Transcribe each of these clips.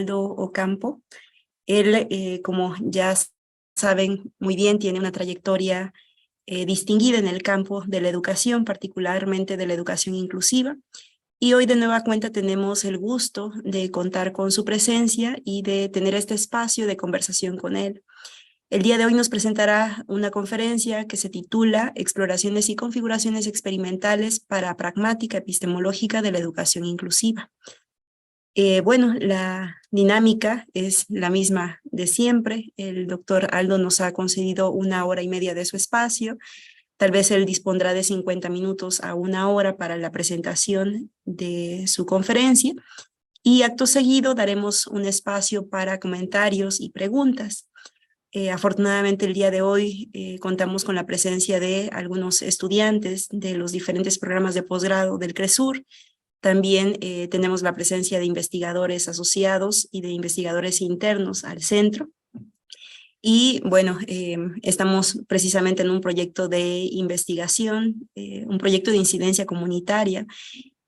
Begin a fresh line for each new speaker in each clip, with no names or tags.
Aldo Ocampo. Él, como ya saben muy bien, tiene una trayectoria distinguida en el campo de la educación, particularmente de la educación inclusiva. Y hoy de nueva cuenta tenemos el gusto de contar con su presencia y de tener este espacio de conversación con él. El día de hoy nos presentará una conferencia que se titula Exploraciones y configuraciones experimentales para pragmática epistemológica de la educación inclusiva. Bueno, la dinámica es la misma de siempre. El doctor Aldo nos ha concedido 1 hora y media de su espacio. Tal vez él dispondrá de 50 minutos a 1 hora para la presentación de su conferencia y acto seguido daremos un espacio para comentarios y preguntas. Afortunadamente el día de hoy contamos con la presencia de algunos estudiantes de los diferentes programas de posgrado del CRESUR. También tenemos la presencia de investigadores asociados y de investigadores internos al centro. Y bueno, estamos precisamente en un proyecto de investigación, un proyecto de incidencia comunitaria,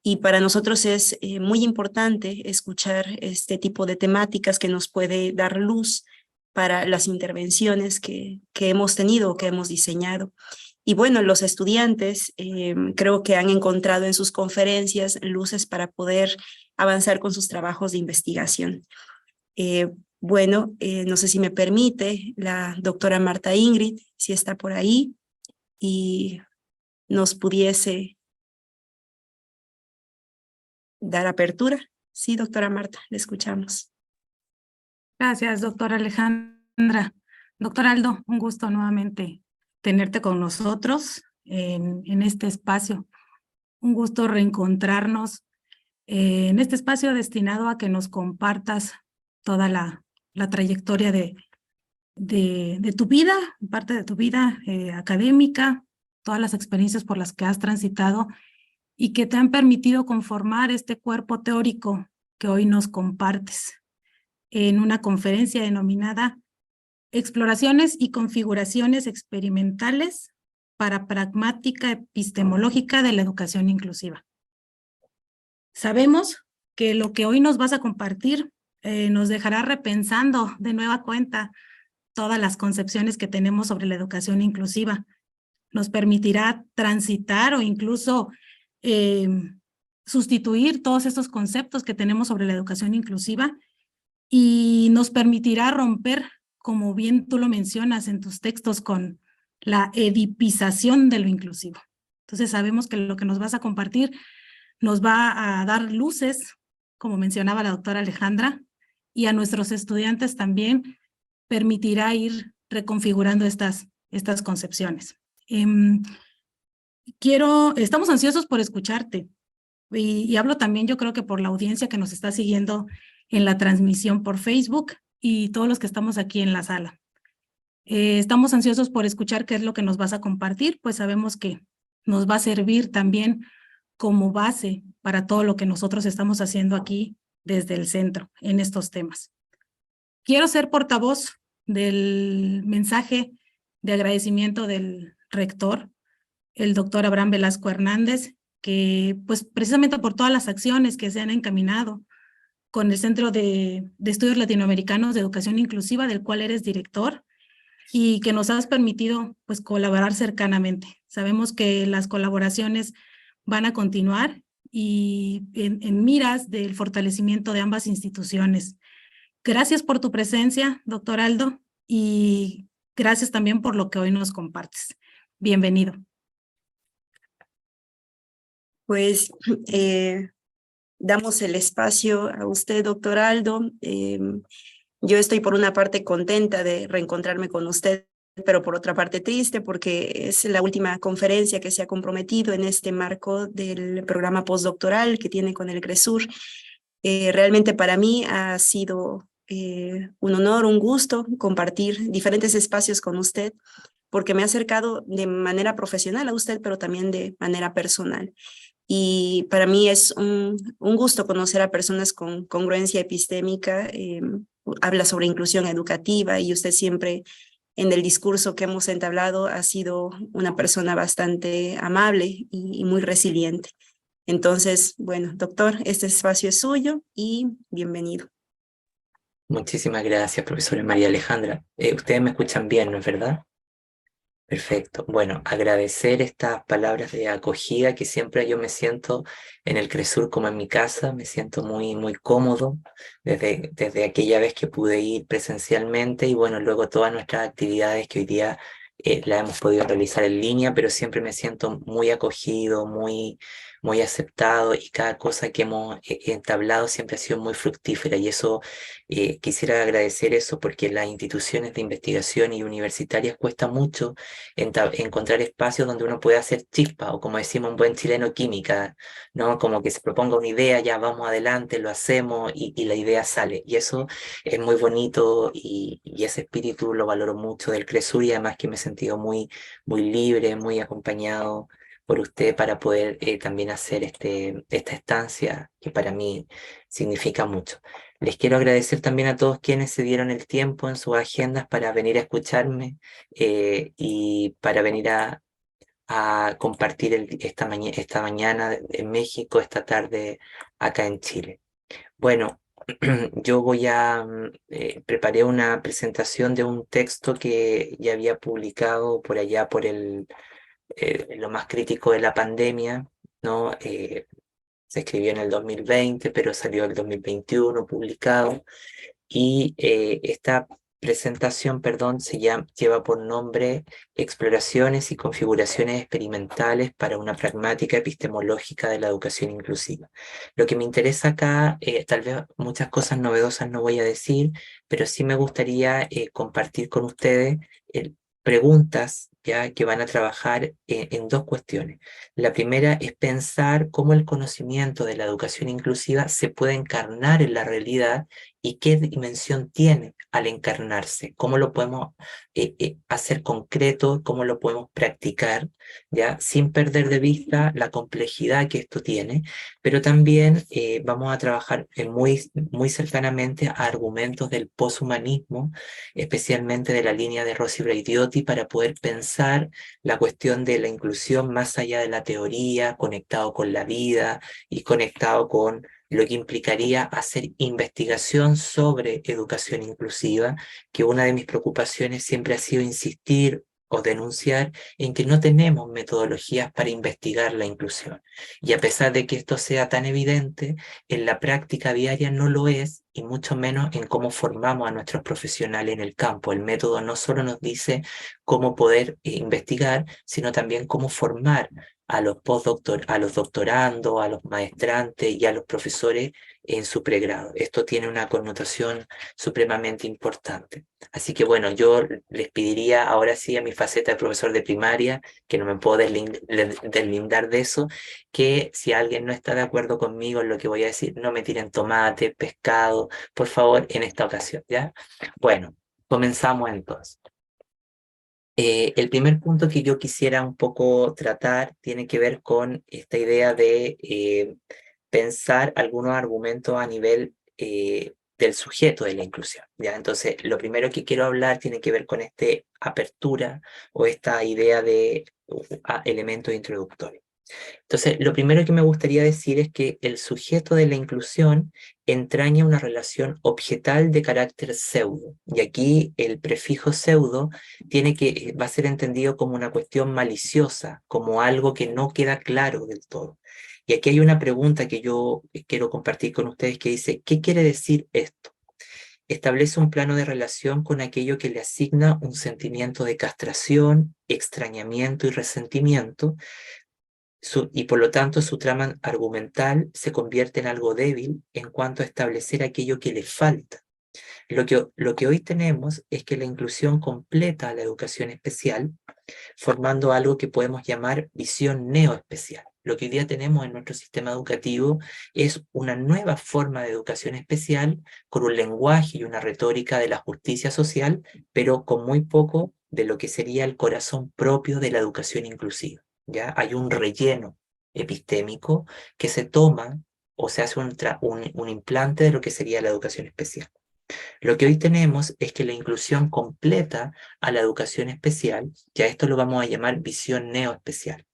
y para nosotros es muy importante escuchar este tipo de temáticas que nos puede dar luz para las intervenciones que hemos tenido o que hemos diseñado. Y bueno, los estudiantes creo que han encontrado en sus conferencias luces para poder avanzar con sus trabajos de investigación. Bueno, no sé si me permite la doctora Marta Ingrid, si está por ahí, y nos pudiese dar apertura. Sí, doctora Marta, le escuchamos.
Gracias, doctora Alejandra. Doctor Aldo, un gusto nuevamente tenerte con nosotros en este espacio. Un gusto reencontrarnos en este espacio destinado a que nos compartas toda la trayectoria de tu vida, parte de tu vida académica, todas las experiencias por las que has transitado y que te han permitido conformar este cuerpo teórico que hoy nos compartes en una conferencia denominada Exploraciones y configuraciones experimentales para pragmática epistemológica de la educación inclusiva. Sabemos que lo que hoy nos vas a compartir nos dejará repensando de nueva cuenta todas las concepciones que tenemos sobre la educación inclusiva. Nos permitirá transitar o incluso sustituir todos estos conceptos que tenemos sobre la educación inclusiva y nos permitirá romper, como bien tú lo mencionas en tus textos, con la edipización de lo inclusivo. Entonces sabemos que lo que nos vas a compartir nos va a dar luces, como mencionaba la doctora Alejandra, y a nuestros estudiantes también permitirá ir reconfigurando estas concepciones. Estamos ansiosos por escucharte y hablo también, yo creo que por la audiencia que nos está siguiendo en la transmisión por Facebook y todos los que estamos aquí en la sala. Estamos ansiosos por escuchar qué es lo que nos vas a compartir, pues sabemos que nos va a servir también como base para todo lo que nosotros estamos haciendo aquí desde el centro en estos temas. Quiero ser portavoz del mensaje de agradecimiento del rector, el doctor Abraham Velasco Hernández, que pues precisamente por todas las acciones que se han encaminado con el Centro de Estudios Latinoamericanos de Educación Inclusiva, del cual eres director, y que nos has permitido pues colaborar cercanamente. Sabemos que las colaboraciones van a continuar y en miras del fortalecimiento de ambas instituciones. Gracias por tu presencia, doctor Aldo, y gracias también por lo que hoy nos compartes. Bienvenido.
Pues damos el espacio a usted, doctor Aldo. Yo estoy por una parte contenta de reencontrarme con usted, pero por otra parte triste porque es la última conferencia que se ha comprometido en este marco del programa postdoctoral que tiene con el CRESUR. Realmente para mí ha sido un honor, un gusto compartir diferentes espacios con usted porque me ha acercado de manera profesional a usted, pero también de manera personal. Y para mí es un gusto conocer a personas con congruencia epistémica. Habla sobre inclusión educativa y usted siempre en el discurso que hemos entablado ha sido una persona bastante amable y muy resiliente. Entonces, bueno, doctor, este espacio es suyo y bienvenido.
Muchísimas gracias, profesora María Alejandra. Ustedes me escuchan bien, ¿no es verdad? Perfecto. Bueno, agradecer estas palabras de acogida que siempre yo me siento en el CRESUR como en mi casa, me siento muy, muy cómodo desde aquella vez que pude ir presencialmente y bueno, luego todas nuestras actividades que hoy día las hemos podido realizar en línea, pero siempre me siento muy acogido, muy aceptado y cada cosa que hemos entablado siempre ha sido muy fructífera y eso quisiera agradecer eso porque las instituciones de investigación y universitarias cuesta mucho encontrar espacios donde uno pueda hacer chispa, o como decimos un buen chileno, química, ¿no? Como que se proponga una idea, ya vamos adelante, lo hacemos y la idea sale. Y eso es muy bonito y ese espíritu lo valoro mucho del CRESUR y además que me he sentido muy libre, muy acompañado por usted para poder también hacer esta estancia que para mí significa mucho. Les quiero agradecer también a todos quienes se dieron el tiempo en sus agendas para venir a escucharme y para venir a compartir esta mañana en México, esta tarde acá en Chile. Bueno, yo preparé una presentación de un texto que ya había publicado por allá lo más crítico de la pandemia, ¿no? Se escribió en el 2020, pero salió el 2021 publicado. Y esta presentación, perdón, lleva por nombre Exploraciones y configuraciones experimentales para una pragmática epistemológica de la educación inclusiva. Lo que me interesa acá, tal vez muchas cosas novedosas no voy a decir, pero sí me gustaría compartir con ustedes preguntas ya que van a trabajar en dos cuestiones. La primera es pensar cómo el conocimiento de la educación inclusiva se puede encarnar en la realidad y qué dimensión tiene al encarnarse, cómo lo podemos hacer concreto, cómo lo podemos practicar, ¿ya? Sin perder de vista la complejidad que esto tiene, pero también vamos a trabajar muy cercanamente a argumentos del poshumanismo, especialmente de la línea de Rossi Braidotti, para poder pensar la cuestión de la inclusión más allá de la teoría, conectado con la vida y conectado con lo que implicaría hacer investigación sobre educación inclusiva, que una de mis preocupaciones siempre ha sido insistir o denunciar en que no tenemos metodologías para investigar la inclusión. Y a pesar de que esto sea tan evidente, en la práctica diaria no lo es, y mucho menos en cómo formamos a nuestros profesionales en el campo. El método no solo nos dice cómo poder investigar, sino también cómo formar a los doctorandos, a los maestrantes y a los profesores en su pregrado. Esto tiene una connotación supremamente importante. Así que bueno, yo les pediría ahora sí a mi faceta de profesor de primaria, que no me puedo deslindar de eso, que si alguien no está de acuerdo conmigo en lo que voy a decir, no me tiren tomate, pescado, por favor, en esta ocasión, ¿ya? Bueno, comenzamos entonces. El primer punto que yo quisiera un poco tratar tiene que ver con esta idea de pensar algunos argumentos a nivel del sujeto de la inclusión, ¿ya? Entonces, lo primero que quiero hablar tiene que ver con esta apertura o esta idea de elementos introductorios. Entonces, lo primero que me gustaría decir es que el sujeto de la inclusión entraña una relación objetal de carácter pseudo. Y aquí el prefijo pseudo va a ser entendido como una cuestión maliciosa, como algo que no queda claro del todo. Y aquí hay una pregunta que yo quiero compartir con ustedes que dice, ¿qué quiere decir esto? Establece un plano de relación con aquello que le asigna un sentimiento de castración, extrañamiento y resentimiento, y por lo tanto su trama argumental se convierte en algo débil en cuanto a establecer aquello que le falta. Lo que hoy tenemos es que la inclusión completa a la educación especial, formando algo que podemos llamar visión neoespecial. Lo que hoy día tenemos en nuestro sistema educativo es una nueva forma de educación especial con un lenguaje y una retórica de la justicia social, pero con muy poco de lo que sería el corazón propio de la educación inclusiva. ¿Ya? Hay un relleno epistémico que se toma o se hace un implante de lo que sería la educación especial. Lo que hoy tenemos es que la inclusión completa a la educación especial, ya esto lo vamos a llamar visión neoespecial,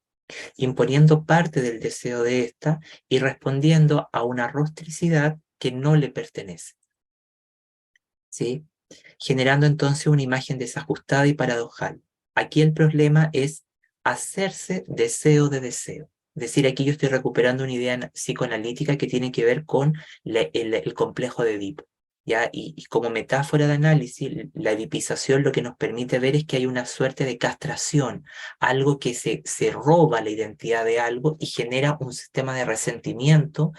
imponiendo parte del deseo de esta y respondiendo a una rostricidad que no le pertenece. ¿sí? Generando entonces una imagen desajustada y paradojal. Aquí el problema es hacerse deseo de deseo. Es decir, aquí yo estoy recuperando una idea psicoanalítica que tiene que ver con el complejo de Edipo. ¿Ya? Y como metáfora de análisis, la edipización lo que nos permite ver es que hay una suerte de castración, algo que se roba la identidad de algo y genera un sistema de resentimiento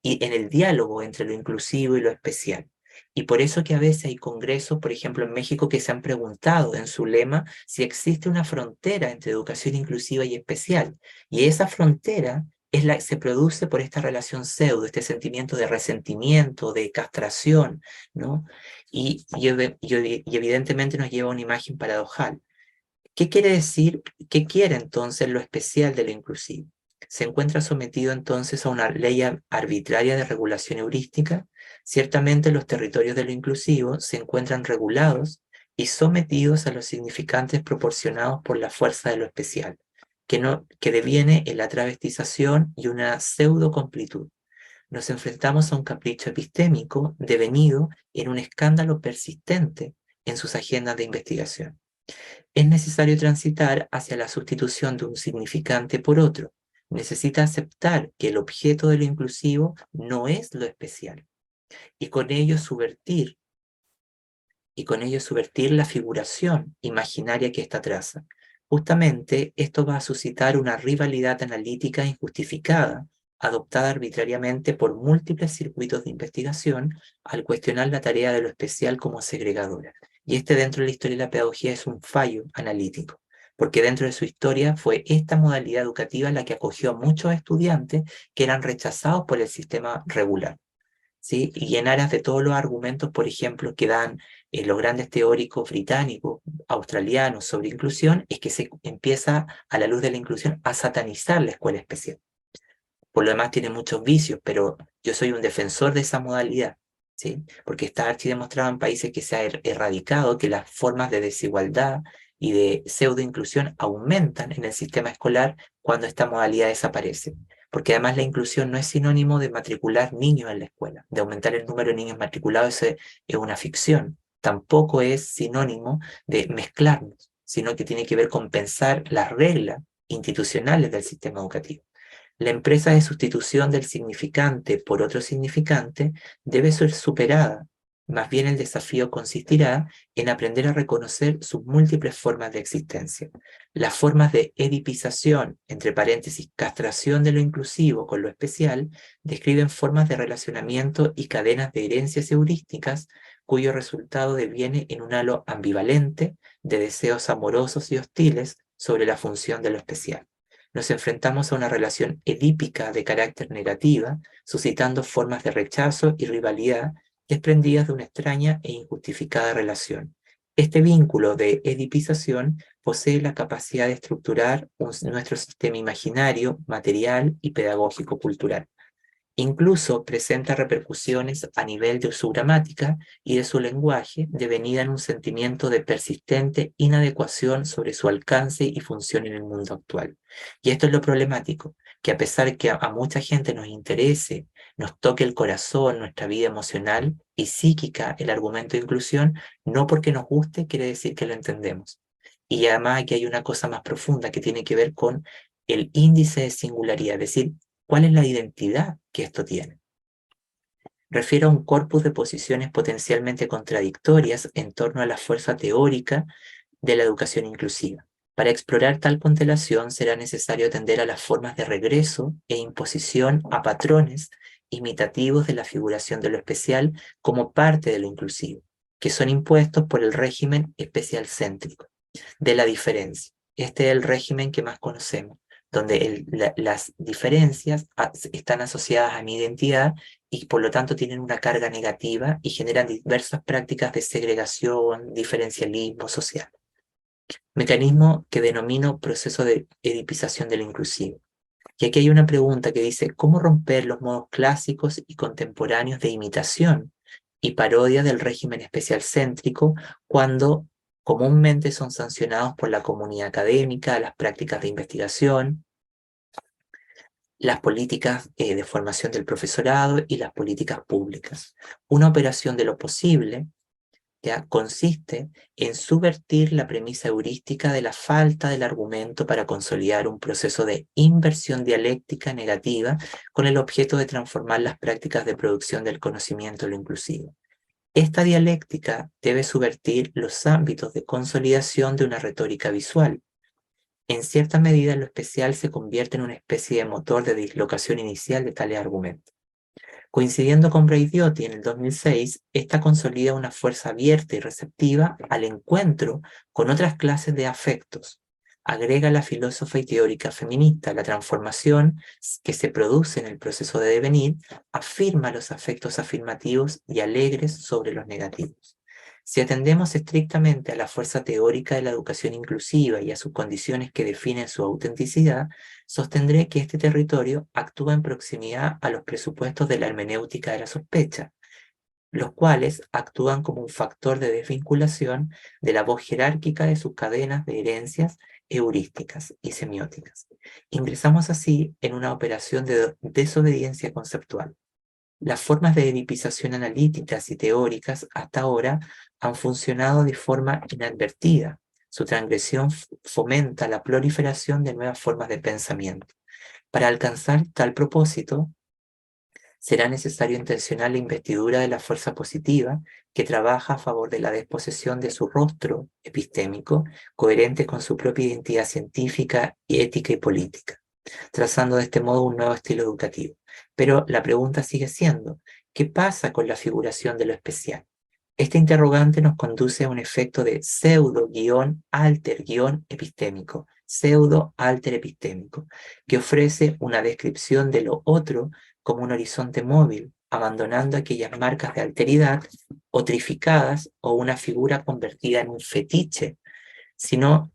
y en el diálogo entre lo inclusivo y lo especial. Y por eso que a veces hay congresos, por ejemplo en México, que se han preguntado en su lema si existe una frontera entre educación inclusiva y especial. Y esa frontera se produce por esta relación pseudo, este sentimiento de resentimiento, de castración, ¿no? Y evidentemente nos lleva a una imagen paradojal. ¿Qué quiere decir? ¿Qué quiere entonces lo especial de lo inclusivo? ¿Se encuentra sometido entonces a una ley arbitraria de regulación heurística? Ciertamente los territorios de lo inclusivo se encuentran regulados y sometidos a los significantes proporcionados por la fuerza de lo especial, que deviene en la travestización y una pseudo-completud. Nos enfrentamos a un capricho epistémico devenido en un escándalo persistente en sus agendas de investigación. Es necesario transitar hacia la sustitución de un significante por otro. Necesita aceptar que el objeto de lo inclusivo no es lo especial y con ello subvertir la figuración imaginaria que ésta traza. Justamente esto va a suscitar una rivalidad analítica injustificada, adoptada arbitrariamente por múltiples circuitos de investigación al cuestionar la tarea de lo especial como segregadora. Y dentro de la historia de la pedagogía es un fallo analítico, porque dentro de su historia fue esta modalidad educativa la que acogió a muchos estudiantes que eran rechazados por el sistema regular. ¿Sí? Y en aras de todos los argumentos, por ejemplo, que dan los grandes teóricos británicos, australianos sobre inclusión, es que se empieza, a la luz de la inclusión, a satanizar la escuela especial. Por lo demás tiene muchos vicios, pero yo soy un defensor de esa modalidad, ¿sí? Porque está archidemostrado en países que se ha erradicado que las formas de desigualdad y de pseudo-inclusión aumentan en el sistema escolar cuando esta modalidad desaparece. Porque además la inclusión no es sinónimo de matricular niños en la escuela, de aumentar el número de niños matriculados, eso es una ficción. Tampoco es sinónimo de mezclarnos, sino que tiene que ver con pensar las reglas institucionales del sistema educativo. La empresa de sustitución del significante por otro significante debe ser superada. Más bien el desafío consistirá en aprender a reconocer sus múltiples formas de existencia. Las formas de edipización, entre paréntesis, castración de lo inclusivo con lo especial, describen formas de relacionamiento y cadenas de herencias heurísticas cuyo resultado deviene en un halo ambivalente de deseos amorosos y hostiles sobre la función de lo especial. Nos enfrentamos a una relación edípica de carácter negativa, suscitando formas de rechazo y rivalidad desprendidas de una extraña e injustificada relación. Este vínculo de edipización posee la capacidad de estructurar nuestro sistema imaginario, material y pedagógico-cultural. Incluso presenta repercusiones a nivel de su gramática y de su lenguaje, devenida en un sentimiento de persistente inadecuación sobre su alcance y función en el mundo actual. Y esto es lo problemático, que a pesar que a mucha gente nos interese, nos toque el corazón, nuestra vida emocional y psíquica, el argumento de inclusión, no porque nos guste quiere decir que lo entendemos. Y además aquí hay una cosa más profunda que tiene que ver con el índice de singularidad, es decir, ¿cuál es la identidad que esto tiene? Refiere a un corpus de posiciones potencialmente contradictorias en torno a la fuerza teórica de la educación inclusiva. Para explorar tal constelación será necesario atender a las formas de regreso e imposición a patrones imitativos de la figuración de lo especial como parte de lo inclusivo, que son impuestos por el régimen especial céntrico de la diferencia. Este es el régimen que más conocemos, donde las diferencias están asociadas a mi identidad y por lo tanto tienen una carga negativa y generan diversas prácticas de segregación, diferencialismo social. Mecanismo que denomino proceso de edipización de lo inclusivo. Y aquí hay una pregunta que dice, ¿cómo romper los modos clásicos y contemporáneos de imitación y parodia del régimen especial céntrico cuando comúnmente son sancionados por la comunidad académica, las prácticas de investigación, las políticas de formación del profesorado y las políticas públicas? Una operación de lo posible ¿ya? Consiste en subvertir la premisa heurística de la falta del argumento para consolidar un proceso de inversión dialéctica negativa con el objeto de transformar las prácticas de producción del conocimiento en lo inclusivo. Esta dialéctica debe subvertir los ámbitos de consolidación de una retórica visual. En cierta medida, lo especial se convierte en una especie de motor de dislocación inicial de tales argumentos. Coincidiendo con Braidiotti en el 2006, esta consolida una fuerza abierta y receptiva al encuentro con otras clases de afectos. Agrega la filósofa y teórica feminista, la transformación que se produce en el proceso de devenir, afirma los afectos afirmativos y alegres sobre los negativos. Si atendemos estrictamente a la fuerza teórica de la educación inclusiva y a sus condiciones que definen su autenticidad, sostendré que este territorio actúa en proximidad a los presupuestos de la hermenéutica de la sospecha, los cuales actúan como un factor de desvinculación de la voz jerárquica de sus cadenas de herencias heurísticas y semióticas. Ingresamos así en una operación de desobediencia conceptual. Las formas de edipización analíticas y teóricas hasta ahora han funcionado de forma inadvertida. Su transgresión fomenta la proliferación de nuevas formas de pensamiento. Para alcanzar tal propósito, será necesario intencionar la investidura de la fuerza positiva que trabaja a favor de la desposesión de su rostro epistémico, coherente con su propia identidad científica, ética y política, trazando de este modo un nuevo estilo educativo. Pero la pregunta sigue siendo, ¿qué pasa con la figuración de lo especial? Este interrogante nos conduce a un efecto de pseudo-alter-epistémico, pseudo-alter epistémico, que ofrece una descripción de lo otro como un horizonte móvil, abandonando aquellas marcas de alteridad otrificadas o una figura convertida en un fetiche, sino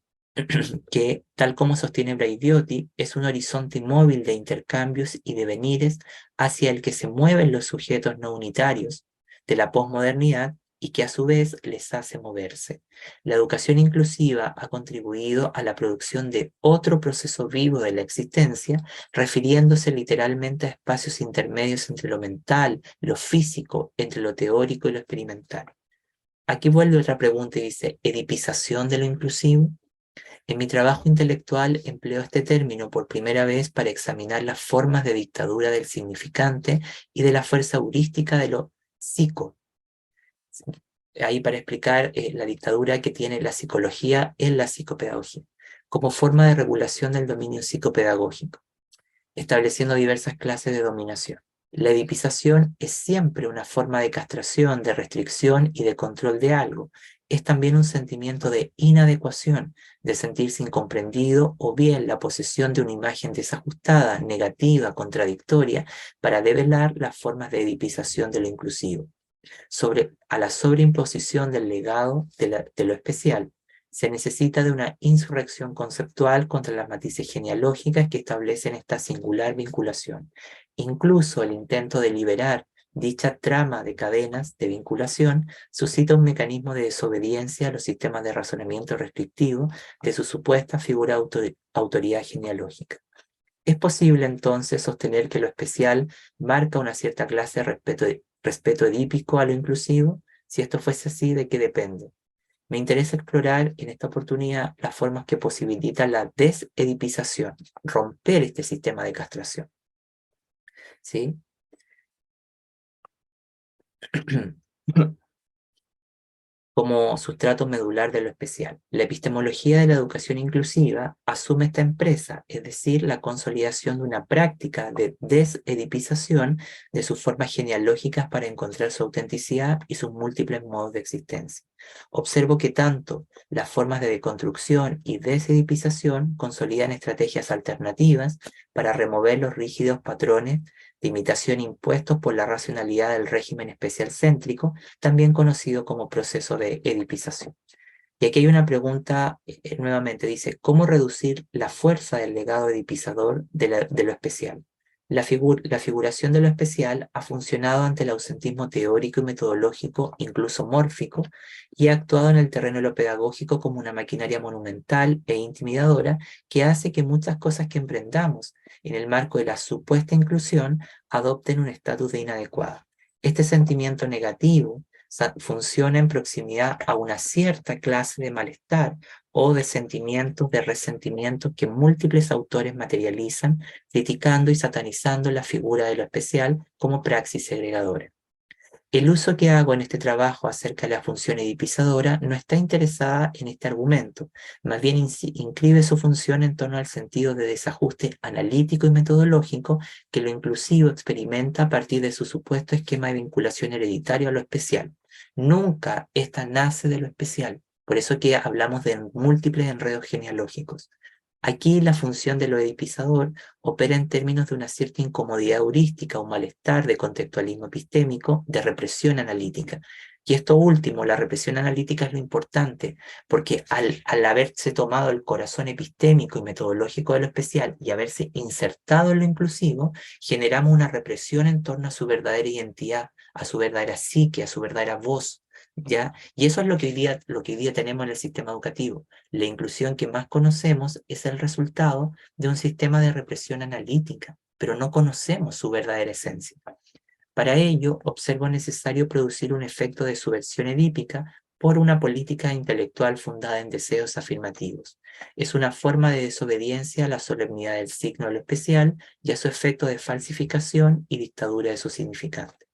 que, tal como sostiene Braidiotti, es un horizonte móvil de intercambios y devenires hacia el que se mueven los sujetos no unitarios de la posmodernidad y que a su vez les hace moverse. La educación inclusiva ha contribuido a la producción de otro proceso vivo de la existencia, refiriéndose literalmente a espacios intermedios entre lo mental, lo físico, entre lo teórico y lo experimental. Aquí vuelve otra pregunta y dice, ¿edipización de lo inclusivo? En mi trabajo intelectual empleo este término por primera vez para examinar las formas de dictadura del significante y de la fuerza heurística de lo psico. Ahí para explicar la dictadura que tiene la psicología en la psicopedagogía, como forma de regulación del dominio psicopedagógico, estableciendo diversas clases de dominación. La edipización es siempre una forma de castración, de restricción y de control de algo. Es también un sentimiento de inadecuación, de sentirse incomprendido o bien la posesión de una imagen desajustada, negativa, contradictoria, para develar las formas de edipización de lo inclusivo. A la sobreimposición del legado de lo especial, se necesita de una insurrección conceptual contra las matices genealógicas que establecen esta singular vinculación. Incluso el intento de liberar dicha trama de cadenas de vinculación suscita un mecanismo de desobediencia a los sistemas de razonamiento restrictivo de su supuesta figura autoridad genealógica. Es posible entonces sostener que lo especial marca una cierta clase de respeto edípico a lo inclusivo. Si esto fuese así, ¿de qué depende? Me interesa explorar en esta oportunidad las formas que posibilitan la desedipización, romper este sistema de castración. ¿Sí? Como sustrato medular de lo especial. La epistemología de la educación inclusiva asume esta empresa, es decir, la consolidación de una práctica de desedipización de sus formas genealógicas para encontrar su autenticidad y sus múltiples modos de existencia. Observo que tanto las formas de deconstrucción y desedipización consolidan estrategias alternativas para remover los rígidos patrones de imitación impuestos por la racionalidad del régimen especial céntrico, también conocido como proceso de edipización. Y aquí hay una pregunta, nuevamente dice, ¿cómo reducir la fuerza del legado edipizador de lo especial? La figuración de lo especial ha funcionado ante el ausentismo teórico y metodológico, incluso mórfico, y ha actuado en el terreno de lo pedagógico como una maquinaria monumental e intimidadora que hace que muchas cosas que emprendamos en el marco de la supuesta inclusión adopten un estatus de inadecuado. Este sentimiento negativo funciona en proximidad a una cierta clase de malestar o de sentimientos de resentimiento que múltiples autores materializan, criticando y satanizando la figura de lo especial como praxis segregadora. El uso que hago en este trabajo acerca de la función edipizadora no está interesada en este argumento, más bien inscribe su función en torno al sentido de desajuste analítico y metodológico que lo inclusivo experimenta a partir de su supuesto esquema de vinculación hereditario a lo especial. Nunca esta nace de lo especial, por eso que hablamos de múltiples enredos genealógicos. Aquí la función de lo edipizador opera en términos de una cierta incomodidad heurística o malestar de contextualismo epistémico, de represión analítica. Y esto último, la represión analítica, es lo importante, porque al haberse tomado el corazón epistémico y metodológico de lo especial y haberse insertado en lo inclusivo, generamos una represión en torno a su verdadera identidad, a su verdadera psique, a su verdadera voz, ¿ya? Y eso es lo que hoy día tenemos en el sistema educativo. La inclusión que más conocemos es el resultado de un sistema de represión analítica, pero no conocemos su verdadera esencia. Para ello, observo necesario producir un efecto de subversión edípica por una política intelectual fundada en deseos afirmativos. Es una forma de desobediencia a la solemnidad del signo de lo especial y a su efecto de falsificación y dictadura de su significante.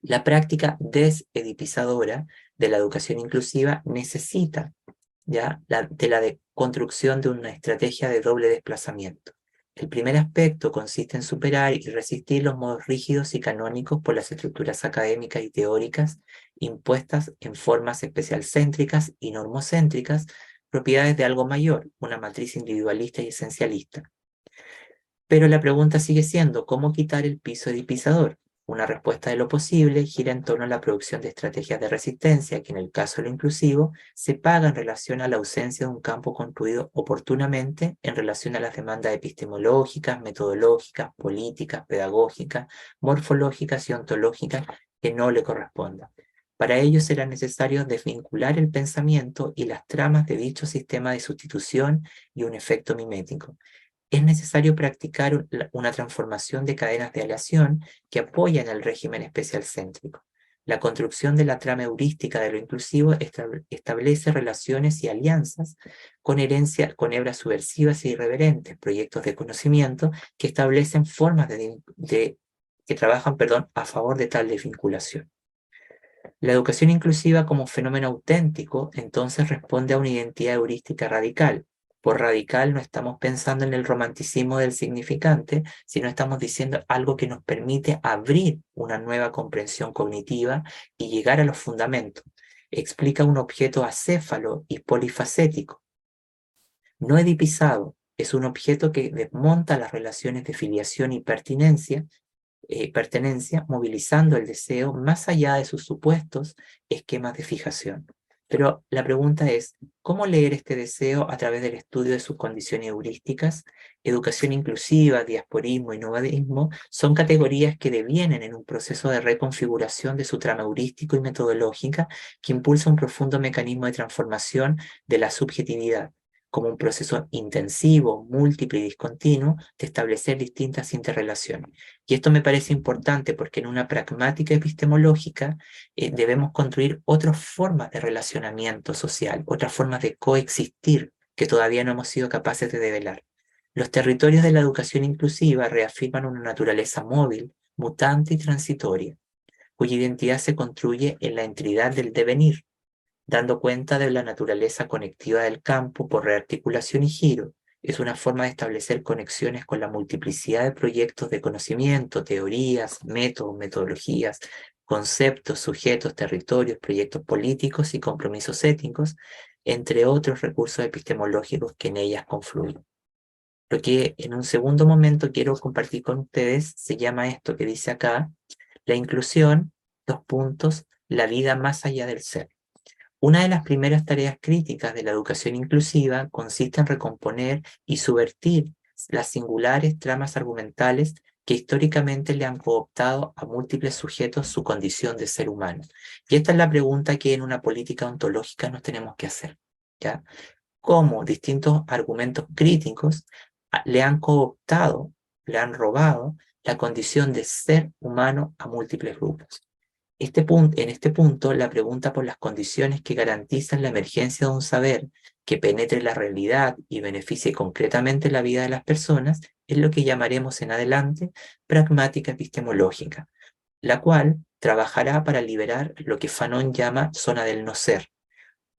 La práctica desedipizadora de la educación inclusiva necesita de la construcción de una estrategia de doble desplazamiento. El primer aspecto consiste en superar y resistir los modos rígidos y canónicos por las estructuras académicas y teóricas impuestas en formas especialcéntricas y normocéntricas, propiedades de algo mayor, una matriz individualista y esencialista. Pero la pregunta sigue siendo, ¿cómo quitar el piso edipizador? Una respuesta de lo posible gira en torno a la producción de estrategias de resistencia que en el caso de lo inclusivo se paga en relación a la ausencia de un campo construido oportunamente en relación a las demandas epistemológicas, metodológicas, políticas, pedagógicas, morfológicas y ontológicas que no le correspondan. Para ello será necesario desvincular el pensamiento y las tramas de dicho sistema de sustitución y un efecto mimético. Es necesario practicar una transformación de cadenas de aleación que apoyan al régimen especial céntrico. La construcción de la trama heurística de lo inclusivo establece relaciones y alianzas con hebras subversivas e irreverentes, proyectos de conocimiento que establecen formas que trabajan, a favor de tal desvinculación. La educación inclusiva como fenómeno auténtico entonces responde a una identidad heurística radical. Por radical no estamos pensando en el romanticismo del significante, sino estamos diciendo algo que nos permite abrir una nueva comprensión cognitiva y llegar a los fundamentos. Explica un objeto acéfalo y polifacético. No edipizado, es un objeto que desmonta las relaciones de filiación y pertenencia, movilizando el deseo más allá de sus supuestos esquemas de fijación. Pero la pregunta es, ¿cómo leer este deseo a través del estudio de sus condiciones heurísticas? Educación inclusiva, diasporismo y nomadismo son categorías que devienen en un proceso de reconfiguración de su trama heurístico y metodológica que impulsa un profundo mecanismo de transformación de la subjetividad, como un proceso intensivo, múltiple y discontinuo de establecer distintas interrelaciones. Y esto me parece importante porque en una pragmática epistemológica debemos construir otras formas de relacionamiento social, otras formas de coexistir que todavía no hemos sido capaces de develar. Los territorios de la educación inclusiva reafirman una naturaleza móvil, mutante y transitoria, cuya identidad se construye en la entidad del devenir, dando cuenta de la naturaleza conectiva del campo por rearticulación y giro. Es una forma de establecer conexiones con la multiplicidad de proyectos de conocimiento, teorías, métodos, metodologías, conceptos, sujetos, territorios, proyectos políticos y compromisos éticos, entre otros recursos epistemológicos que en ellas confluyen. Lo que en un segundo momento quiero compartir con ustedes se llama esto que dice acá, la inclusión, la vida más allá del ser. Una de las primeras tareas críticas de la educación inclusiva consiste en recomponer y subvertir las singulares tramas argumentales que históricamente le han cooptado a múltiples sujetos su condición de ser humano. Y esta es la pregunta que en una política ontológica nos tenemos que hacer, ¿ya? ¿Cómo distintos argumentos críticos le han cooptado, le han robado la condición de ser humano a múltiples grupos? En este punto, la pregunta por las condiciones que garantizan la emergencia de un saber que penetre la realidad y beneficie concretamente la vida de las personas es lo que llamaremos en adelante pragmática epistemológica, la cual trabajará para liberar lo que Fanon llama zona del no ser,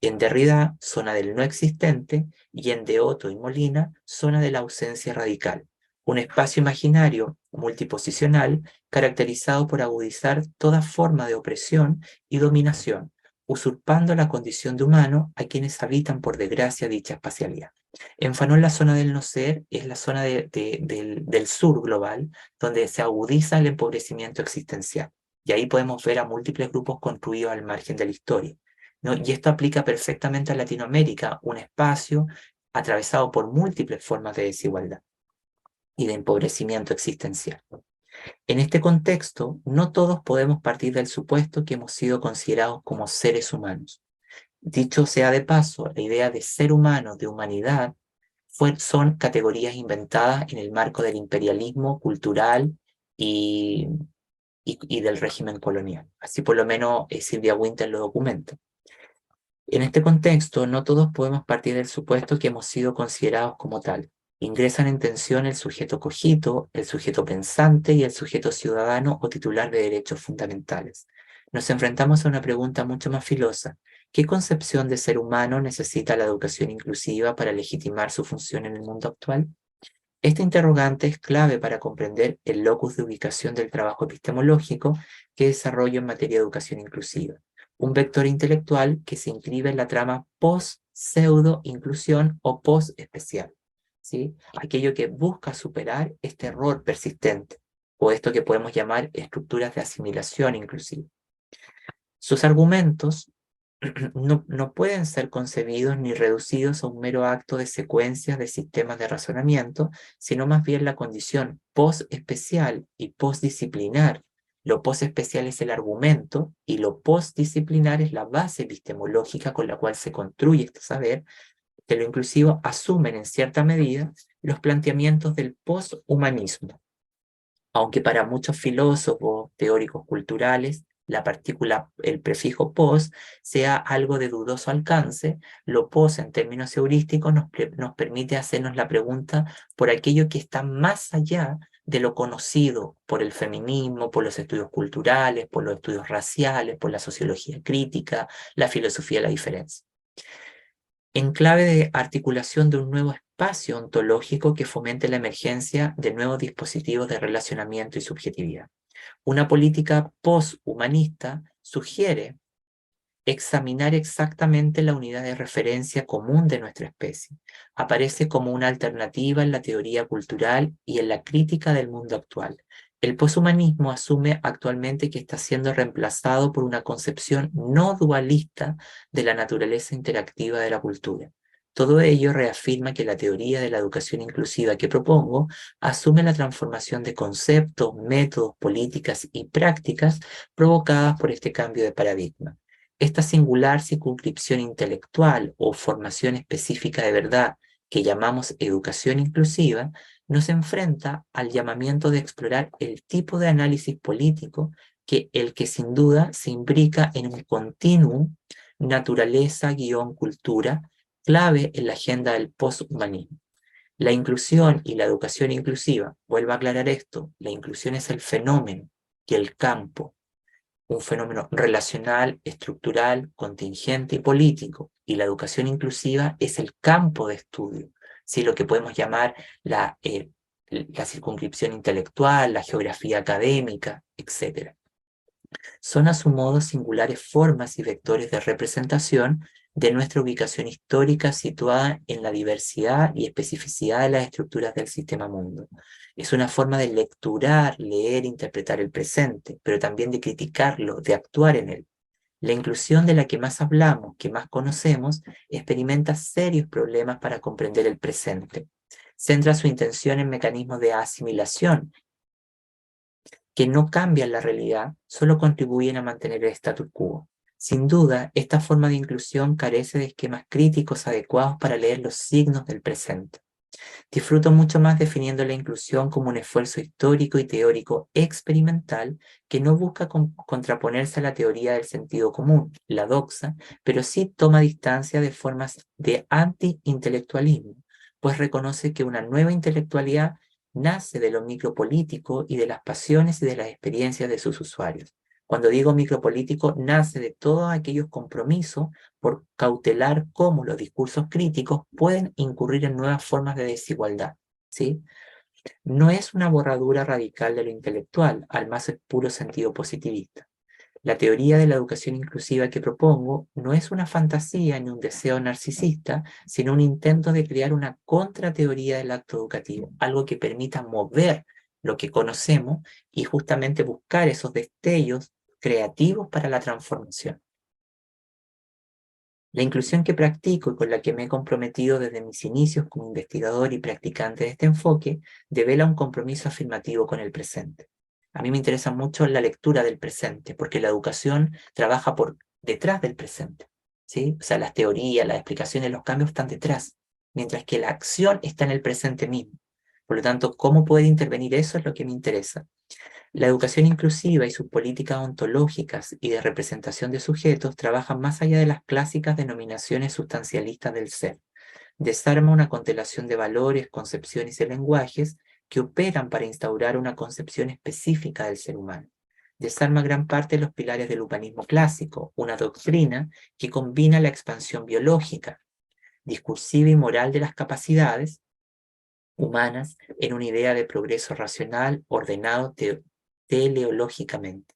en Derrida zona del no existente y en De Otto y Molina zona de la ausencia radical, un espacio imaginario multiposicional caracterizado por agudizar toda forma de opresión y dominación, usurpando la condición de humano a quienes habitan por desgracia dicha espacialidad. En Fanon la zona del no ser es la zona del sur global, donde se agudiza el empobrecimiento existencial. Y ahí podemos ver a múltiples grupos construidos al margen de la historia, ¿no? Y esto aplica perfectamente a Latinoamérica, un espacio atravesado por múltiples formas de desigualdad y de empobrecimiento existencial. En este contexto, no todos podemos partir del supuesto que hemos sido considerados como seres humanos. Dicho sea de paso, la idea de ser humano, de humanidad, son categorías inventadas en el marco del imperialismo cultural y del régimen colonial. Así por lo menos Sylvia Wynter lo documenta. En este contexto, no todos podemos partir del supuesto que hemos sido considerados como tal. Ingresan en tensión el sujeto cogito, el sujeto pensante y el sujeto ciudadano o titular de derechos fundamentales. Nos enfrentamos a una pregunta mucho más filosa. ¿Qué concepción de ser humano necesita la educación inclusiva para legitimar su función en el mundo actual? Esta interrogante es clave para comprender el locus de ubicación del trabajo epistemológico que desarrollo en materia de educación inclusiva, un vector intelectual que se inscribe en la trama post-pseudo-inclusión o post-especial, ¿sí? Aquello que busca superar este error persistente, o esto que podemos llamar estructuras de asimilación inclusiva. Sus argumentos no pueden ser concebidos ni reducidos a un mero acto de secuencias de sistemas de razonamiento, sino más bien la condición post-especial y post-disciplinar. Lo post-especial es el argumento y lo post-disciplinar es la base epistemológica con la cual se construye este saber, que lo inclusivo asumen en cierta medida los planteamientos del post-humanismo. Aunque para muchos filósofos, teóricos culturales, la partícula, el prefijo pos, sea algo de dudoso alcance, lo pos en términos heurísticos nos permite hacernos la pregunta por aquello que está más allá de lo conocido por el feminismo, por los estudios culturales, por los estudios raciales, por la sociología crítica, la filosofía de la diferencia, en clave de articulación de un nuevo espacio ontológico que fomente la emergencia de nuevos dispositivos de relacionamiento y subjetividad. Una política posthumanista sugiere examinar exactamente la unidad de referencia común de nuestra especie. Aparece como una alternativa en la teoría cultural y en la crítica del mundo actual. El poshumanismo asume actualmente que está siendo reemplazado por una concepción no dualista de la naturaleza interactiva de la cultura. Todo ello reafirma que la teoría de la educación inclusiva que propongo asume la transformación de conceptos, métodos, políticas y prácticas provocadas por este cambio de paradigma. Esta singular circunscripción intelectual o formación específica de verdad que llamamos educación inclusiva nos enfrenta al llamamiento de explorar el tipo de análisis político que sin duda se imbrica en un continuum naturaleza-cultura clave en la agenda del posthumanismo. La inclusión y la educación inclusiva, vuelvo a aclarar esto, la inclusión es el fenómeno y el campo, un fenómeno relacional, estructural, contingente y político, y la educación inclusiva es el campo de estudio, ¿sí? Lo que podemos llamar la circunscripción intelectual, la geografía académica, etc. Son a su modo singulares formas y vectores de representación de nuestra ubicación histórica situada en la diversidad y especificidad de las estructuras del sistema mundo. Es una forma de lecturar, leer, interpretar el presente, pero también de criticarlo, de actuar en él. La inclusión de la que más hablamos, que más conocemos, experimenta serios problemas para comprender el presente. Centra su intención en mecanismos de asimilación que no cambian la realidad, solo contribuyen a mantener el status quo. Sin duda, esta forma de inclusión carece de esquemas críticos adecuados para leer los signos del presente. Disfruto mucho más definiendo la inclusión como un esfuerzo histórico y teórico experimental que no busca contraponerse a la teoría del sentido común, la doxa, pero sí toma distancia de formas de anti-intelectualismo, pues reconoce que una nueva intelectualidad nace de lo micropolítico y de las pasiones y de las experiencias de sus usuarios. Cuando digo micropolítico, nace de todos aquellos compromisos por cautelar cómo los discursos críticos pueden incurrir en nuevas formas de desigualdad, ¿sí? No es una borradura radical de lo intelectual, al más puro sentido positivista. La teoría de la educación inclusiva que propongo no es una fantasía ni un deseo narcisista, sino un intento de crear una contrateoría del acto educativo, algo que permita mover lo que conocemos y justamente buscar esos destellos creativos para la transformación. La inclusión que practico y con la que me he comprometido desde mis inicios como investigador y practicante de este enfoque devela un compromiso afirmativo con el presente. A mí me interesa mucho la lectura del presente, porque la educación trabaja por detrás del presente, ¿sí? O sea, las teorías, las explicaciones, los cambios están detrás, mientras que la acción está en el presente mismo. Por lo tanto, ¿cómo poder intervenir eso es lo que me interesa? La educación inclusiva y sus políticas ontológicas y de representación de sujetos trabajan más allá de las clásicas denominaciones sustancialistas del ser. Desarma una constelación de valores, concepciones y lenguajes que operan para instaurar una concepción específica del ser humano. Desarma gran parte de los pilares del humanismo clásico, una doctrina que combina la expansión biológica, discursiva y moral de las capacidades humanas en una idea de progreso racional ordenado teleológicamente.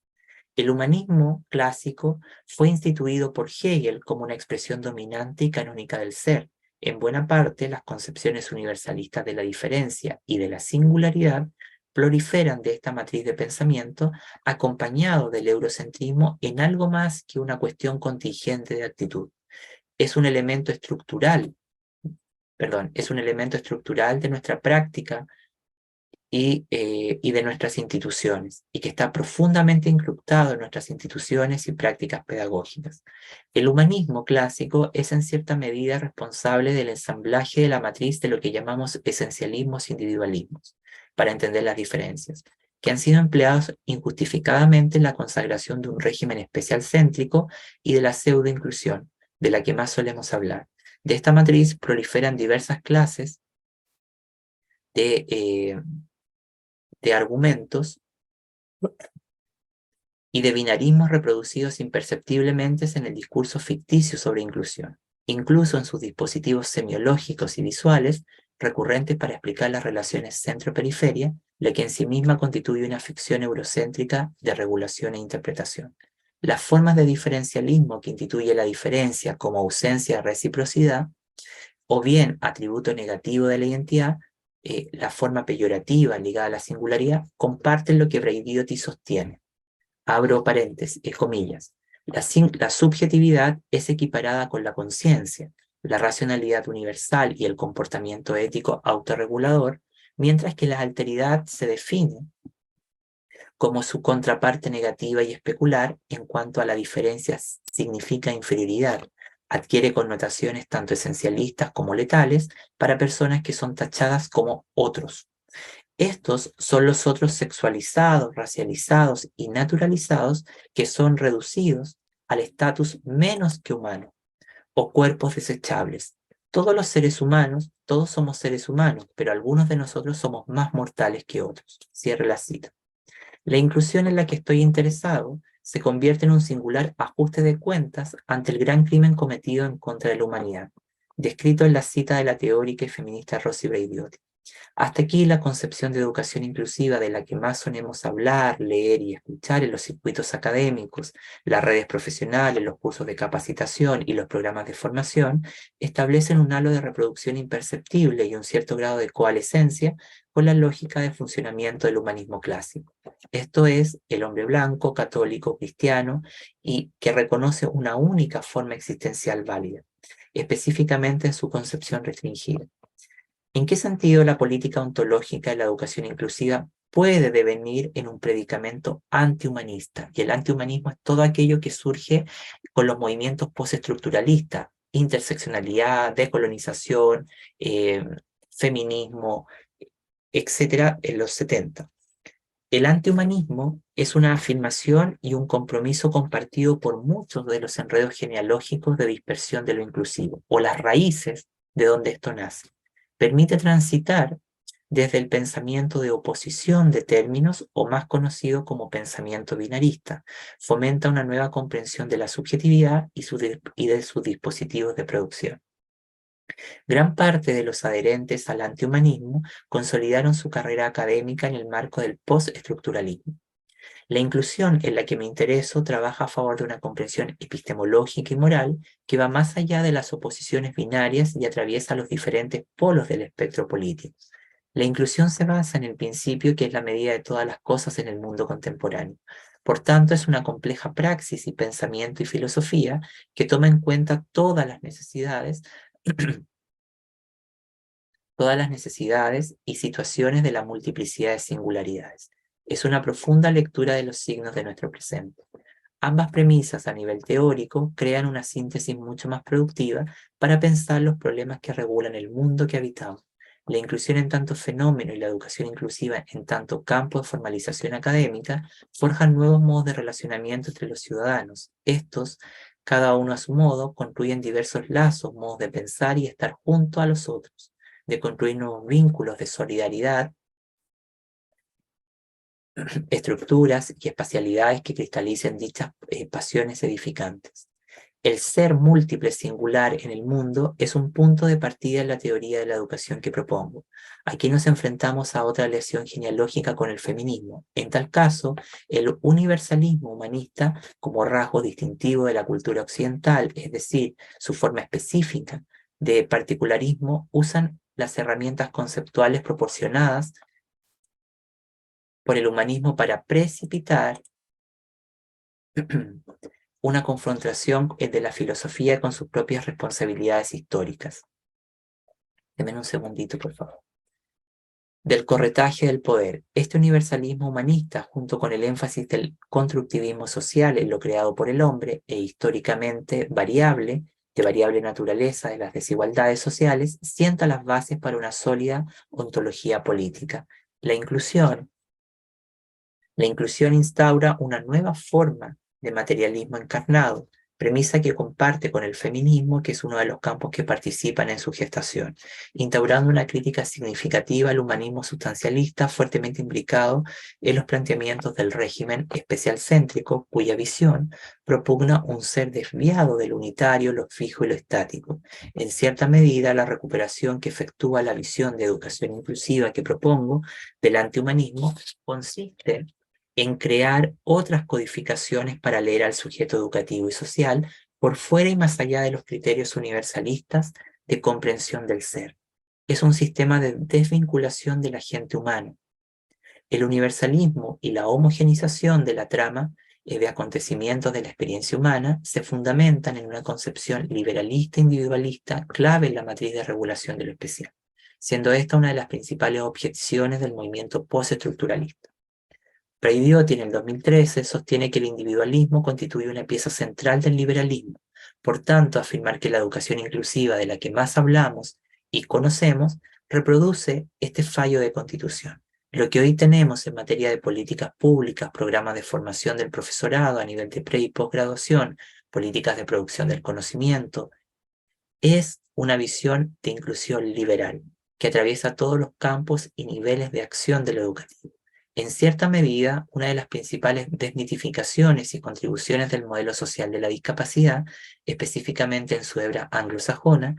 El humanismo clásico fue instituido por Hegel como una expresión dominante y canónica del ser. En buena parte, las concepciones universalistas de la diferencia y de la singularidad proliferan de esta matriz de pensamiento, acompañado del eurocentrismo en algo más que una cuestión contingente de actitud. Es un elemento estructural, es un elemento estructural de nuestra práctica y de nuestras instituciones, y que está profundamente incrustado en nuestras instituciones y prácticas pedagógicas. El humanismo clásico es en cierta medida responsable del ensamblaje de la matriz de lo que llamamos esencialismos e individualismos, para entender las diferencias, que han sido empleados injustificadamente en la consagración de un régimen especial céntrico y de la pseudoinclusión, de la que más solemos hablar. De esta matriz proliferan diversas clases de argumentos y de binarismos reproducidos imperceptiblemente en el discurso ficticio sobre inclusión, incluso en sus dispositivos semiológicos y visuales recurrentes para explicar las relaciones centro-periferia, la que en sí misma constituye una ficción eurocéntrica de regulación e interpretación. Las formas de diferencialismo que instituye la diferencia como ausencia de reciprocidad, o bien atributo negativo de la identidad, la forma peyorativa ligada a la singularidad, comparten lo que Braidiotti sostiene. Abro paréntesis, comillas. La subjetividad es equiparada con la conciencia, la racionalidad universal y el comportamiento ético autorregulador, mientras que la alteridad se define como su contraparte negativa y especular en cuanto a la diferencia significa inferioridad. Adquiere connotaciones tanto esencialistas como letales para personas que son tachadas como otros. Estos son los otros sexualizados, racializados y naturalizados que son reducidos al estatus menos que humano o cuerpos desechables. Todos los seres humanos, todos somos seres humanos, pero algunos de nosotros somos más mortales que otros. Cierre la cita. La inclusión en la que estoy interesado se convierte en un singular ajuste de cuentas ante el gran crimen cometido en contra de la humanidad, descrito en la cita de la teórica y feminista Rosy Braidiotti. Hasta aquí la concepción de educación inclusiva de la que más solemos hablar, leer y escuchar en los circuitos académicos, las redes profesionales, los cursos de capacitación y los programas de formación, establecen un halo de reproducción imperceptible y un cierto grado de coalescencia con la lógica de funcionamiento del humanismo clásico. Esto es, el hombre blanco, católico, cristiano, y que reconoce una única forma existencial válida, específicamente en su concepción restringida. ¿En qué sentido la política ontológica de la educación inclusiva puede devenir en un predicamento antihumanista? Y el antihumanismo es todo aquello que surge con los movimientos postestructuralistas, interseccionalidad, decolonización, feminismo, etcétera, en los 70. El antihumanismo es una afirmación y un compromiso compartido por muchos de los enredos genealógicos de dispersión de lo inclusivo, o las raíces de donde esto nace. Permite transitar desde el pensamiento de oposición de términos, o más conocido como pensamiento binarista. Fomenta una nueva comprensión de la subjetividad y de sus dispositivos de producción. Gran parte de los adherentes al antihumanismo consolidaron su carrera académica en el marco del postestructuralismo. La inclusión en la que me intereso trabaja a favor de una comprensión epistemológica y moral que va más allá de las oposiciones binarias y atraviesa los diferentes polos del espectro político. La inclusión se basa en el principio que es la medida de todas las cosas en el mundo contemporáneo. Por tanto, es una compleja praxis y pensamiento y filosofía que toma en cuenta todas las necesidades y situaciones de la multiplicidad de singularidades. Es una profunda lectura de los signos de nuestro presente. Ambas premisas a nivel teórico crean una síntesis mucho más productiva para pensar los problemas que regulan el mundo que habitamos. La inclusión en tanto fenómeno y la educación inclusiva en tanto campo de formalización académica forjan nuevos modos de relacionamiento entre los ciudadanos. Estos, cada uno a su modo, construyen diversos lazos, modos de pensar y estar junto a los otros, de construir nuevos vínculos de solidaridad, estructuras y espacialidades que cristalicen dichas pasiones edificantes. El ser múltiple singular en el mundo es un punto de partida en la teoría de la educación que propongo. Aquí nos enfrentamos a otra lesión genealógica con el feminismo. En tal caso, el universalismo humanista, como rasgo distintivo de la cultura occidental, es decir, su forma específica de particularismo, usan las herramientas conceptuales proporcionadas por el humanismo para precipitar una confrontación de la filosofía con sus propias responsabilidades históricas. Denme un segundito, por favor. Del corretaje del poder. Este universalismo humanista, junto con el énfasis del constructivismo social en lo creado por el hombre e históricamente variable, de variable naturaleza de las desigualdades sociales, sienta las bases para una sólida ontología política. La inclusión instaura una nueva forma de materialismo encarnado, premisa que comparte con el feminismo, que es uno de los campos que participan en su gestación, instaurando una crítica significativa al humanismo sustancialista fuertemente implicado en los planteamientos del régimen especialcéntrico, cuya visión propugna un ser desviado del unitario, lo fijo y lo estático. En cierta medida, la recuperación que efectúa la visión de educación inclusiva que propongo del antihumanismo consiste en crear otras codificaciones para leer al sujeto educativo y social por fuera y más allá de los criterios universalistas de comprensión del ser. Es un sistema de desvinculación del agente humano. El universalismo y la homogenización de la trama de acontecimientos de la experiencia humana se fundamentan en una concepción liberalista individualista clave en la matriz de regulación de lo especial, siendo esta una de las principales objeciones del movimiento postestructuralista. Braidiotti en el 2013 sostiene que el individualismo constituye una pieza central del liberalismo. Por tanto, afirmar que la educación inclusiva de la que más hablamos y conocemos reproduce este fallo de constitución. Lo que hoy tenemos en materia de políticas públicas, programas de formación del profesorado a nivel de pre- y posgraduación, políticas de producción del conocimiento, es una visión de inclusión liberal que atraviesa todos los campos y niveles de acción de lo educativo. En cierta medida, una de las principales desmitificaciones y contribuciones del modelo social de la discapacidad, específicamente en su hebra anglosajona,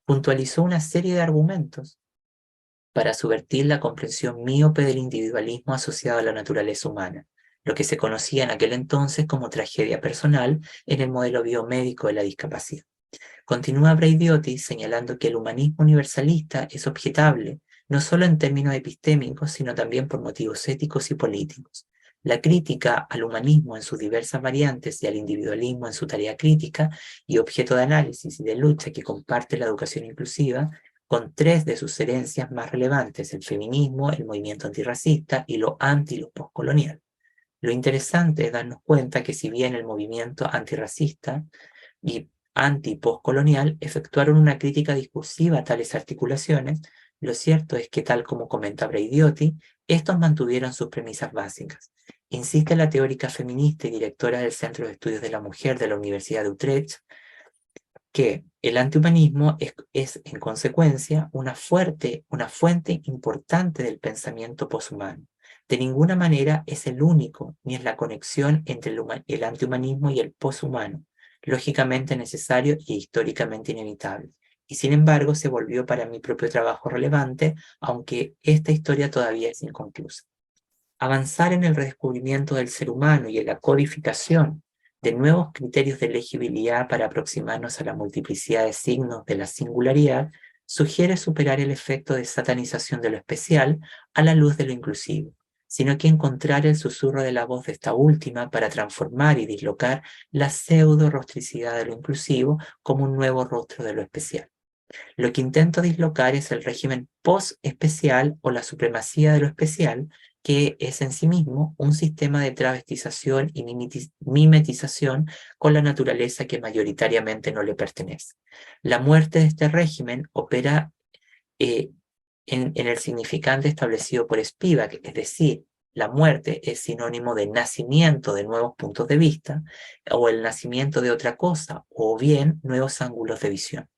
puntualizó una serie de argumentos para subvertir la comprensión míope del individualismo asociado a la naturaleza humana, lo que se conocía en aquel entonces como tragedia personal en el modelo biomédico de la discapacidad. Continúa Braidiotti señalando que el humanismo universalista es objetable, no solo en términos epistémicos, sino también por motivos éticos y políticos. La crítica al humanismo en sus diversas variantes y al individualismo en su tarea crítica y objeto de análisis y de lucha que comparte la educación inclusiva, con tres de sus herencias más relevantes, el feminismo, el movimiento antirracista y lo anti- y lo postcolonial. Lo interesante es darnos cuenta que si bien el movimiento antirracista y anti-postcolonial efectuaron una crítica discursiva a tales articulaciones, Lo cierto es que, tal como comenta Braidiotti, estos mantuvieron sus premisas básicas. Insiste la teórica feminista y directora del Centro de Estudios de la Mujer de la Universidad de Utrecht que el antihumanismo es en consecuencia una fuente importante del pensamiento poshumano. De ninguna manera es el único, ni es la conexión entre el antihumanismo y el poshumano, lógicamente necesario e históricamente inevitable. Y sin embargo se volvió para mi propio trabajo relevante, aunque esta historia todavía es inconclusa. Avanzar en el redescubrimiento del ser humano y en la codificación de nuevos criterios de legibilidad para aproximarnos a la multiplicidad de signos de la singularidad sugiere superar el efecto de satanización de lo especial a la luz de lo inclusivo, sino que encontrar el susurro de la voz de esta última para transformar y dislocar la pseudo-rostricidad de lo inclusivo como un nuevo rostro de lo especial. Lo que intento dislocar es el régimen post-especial o la supremacía de lo especial, que es en sí mismo un sistema de travestización y mimetización con la naturaleza que mayoritariamente no le pertenece. La muerte de este régimen opera en el significante establecido por Spivak, es decir, la muerte es sinónimo de nacimiento de nuevos puntos de vista o el nacimiento de otra cosa, o bien nuevos ángulos de visión.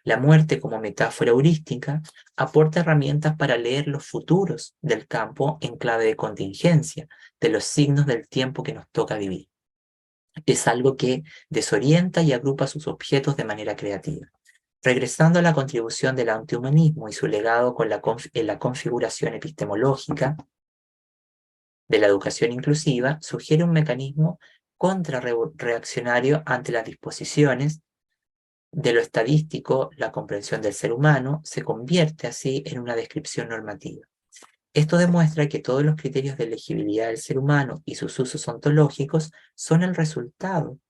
La muerte como metáfora heurística aporta herramientas para leer los futuros del campo en clave de contingencia, de los signos del tiempo que nos toca vivir. Es algo que desorienta y agrupa sus objetos de manera creativa. Regresando a la contribución del antihumanismo y su legado en la configuración epistemológica de la educación inclusiva, sugiere un mecanismo contrarreaccionario ante las disposiciones de lo estadístico. La comprensión del ser humano se convierte así en una descripción normativa. Esto demuestra que todos los criterios de legibilidad del ser humano y sus usos ontológicos son el resultado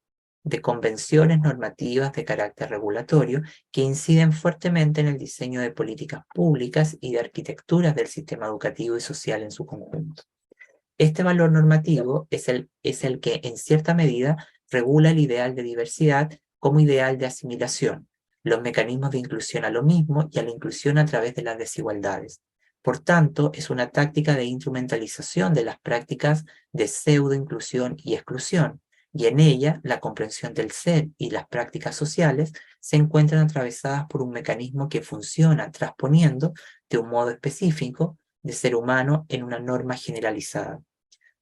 de convenciones normativas de carácter regulatorio que inciden fuertemente en el diseño de políticas públicas y de arquitecturas del sistema educativo y social en su conjunto. Este valor normativo es el que, en cierta medida, regula el ideal de diversidad como ideal de asimilación, los mecanismos de inclusión a lo mismo y a la inclusión a través de las desigualdades. Por tanto, es una táctica de instrumentalización de las prácticas de pseudo-inclusión y exclusión, y en ella la comprensión del ser y las prácticas sociales se encuentran atravesadas por un mecanismo que funciona transponiendo de un modo específico de ser humano en una norma generalizada.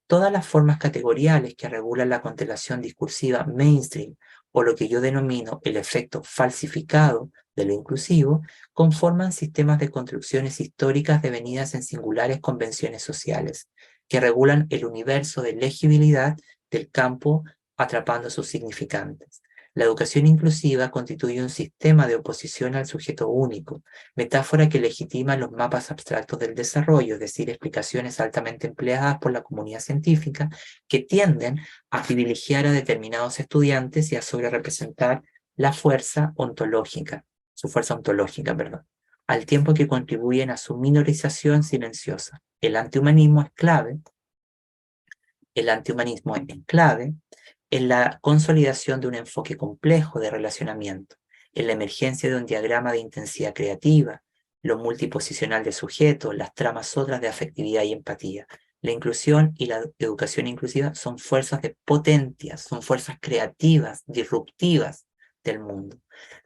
Todas las formas categoriales que regulan la constelación discursiva mainstream, o lo que yo denomino el efecto falsificado de lo inclusivo, conforman sistemas de construcciones históricas devenidas en singulares convenciones sociales, que regulan el universo de legibilidad del campo atrapando sus significantes. La educación inclusiva constituye un sistema de oposición al sujeto único, metáfora que legitima los mapas abstractos del desarrollo, es decir, explicaciones altamente empleadas por la comunidad científica que tienden a privilegiar a determinados estudiantes y a sobrerepresentar la fuerza ontológica, su fuerza ontológica, perdón, al tiempo que contribuyen a su minorización silenciosa. El antihumanismo es clave en la consolidación de un enfoque complejo de relacionamiento, en la emergencia de un diagrama de intensidad creativa, lo multiposicional de sujetos, las tramas otras de afectividad y empatía. La inclusión y la educación inclusiva son fuerzas de potencias, son fuerzas creativas, disruptivas del mundo.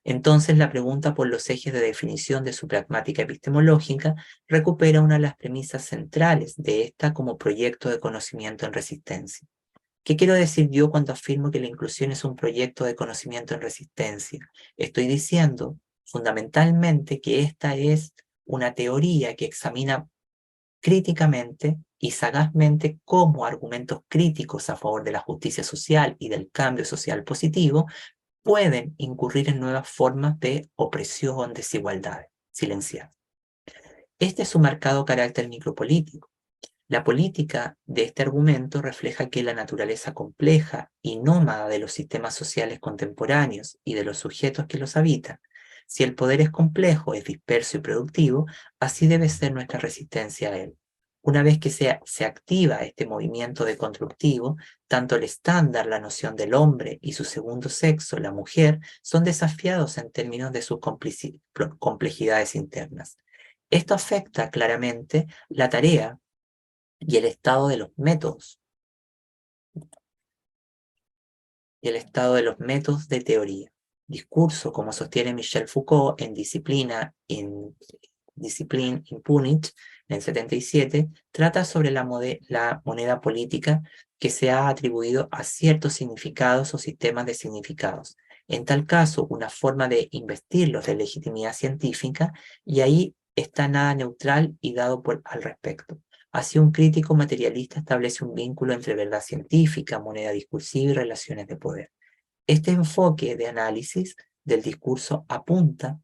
Entonces, la pregunta por los ejes de definición de su pragmática epistemológica recupera una de las premisas centrales de esta como proyecto de conocimiento en resistencia. ¿Qué quiero decir yo cuando afirmo que la inclusión es un proyecto de conocimiento en resistencia? Estoy diciendo fundamentalmente que esta es una teoría que examina críticamente y sagazmente cómo argumentos críticos a favor de la justicia social y del cambio social positivo pueden incurrir en nuevas formas de opresión, desigualdad, silenciar. Este es su marcado carácter micropolítico. La política de este argumento refleja que la naturaleza compleja y nómada de los sistemas sociales contemporáneos y de los sujetos que los habitan, si el poder es complejo, es disperso y productivo, así debe ser nuestra resistencia a él. Una vez que se activa este movimiento deconstructivo, tanto el estándar, la noción del hombre y su segundo sexo, la mujer, son desafiados en términos de sus complejidades internas. Esto afecta claramente la tarea y el estado de los métodos, de teoría. Discurso, como sostiene Michel Foucault en Discipline in Punich, en el 77, trata sobre la moneda política que se ha atribuido a ciertos significados o sistemas de significados. En tal caso, una forma de investirlos de legitimidad científica, y ahí está nada neutral y dado al respecto. Así, un crítico materialista establece un vínculo entre verdad científica, moneda discursiva y relaciones de poder. Este enfoque de análisis del discurso apunta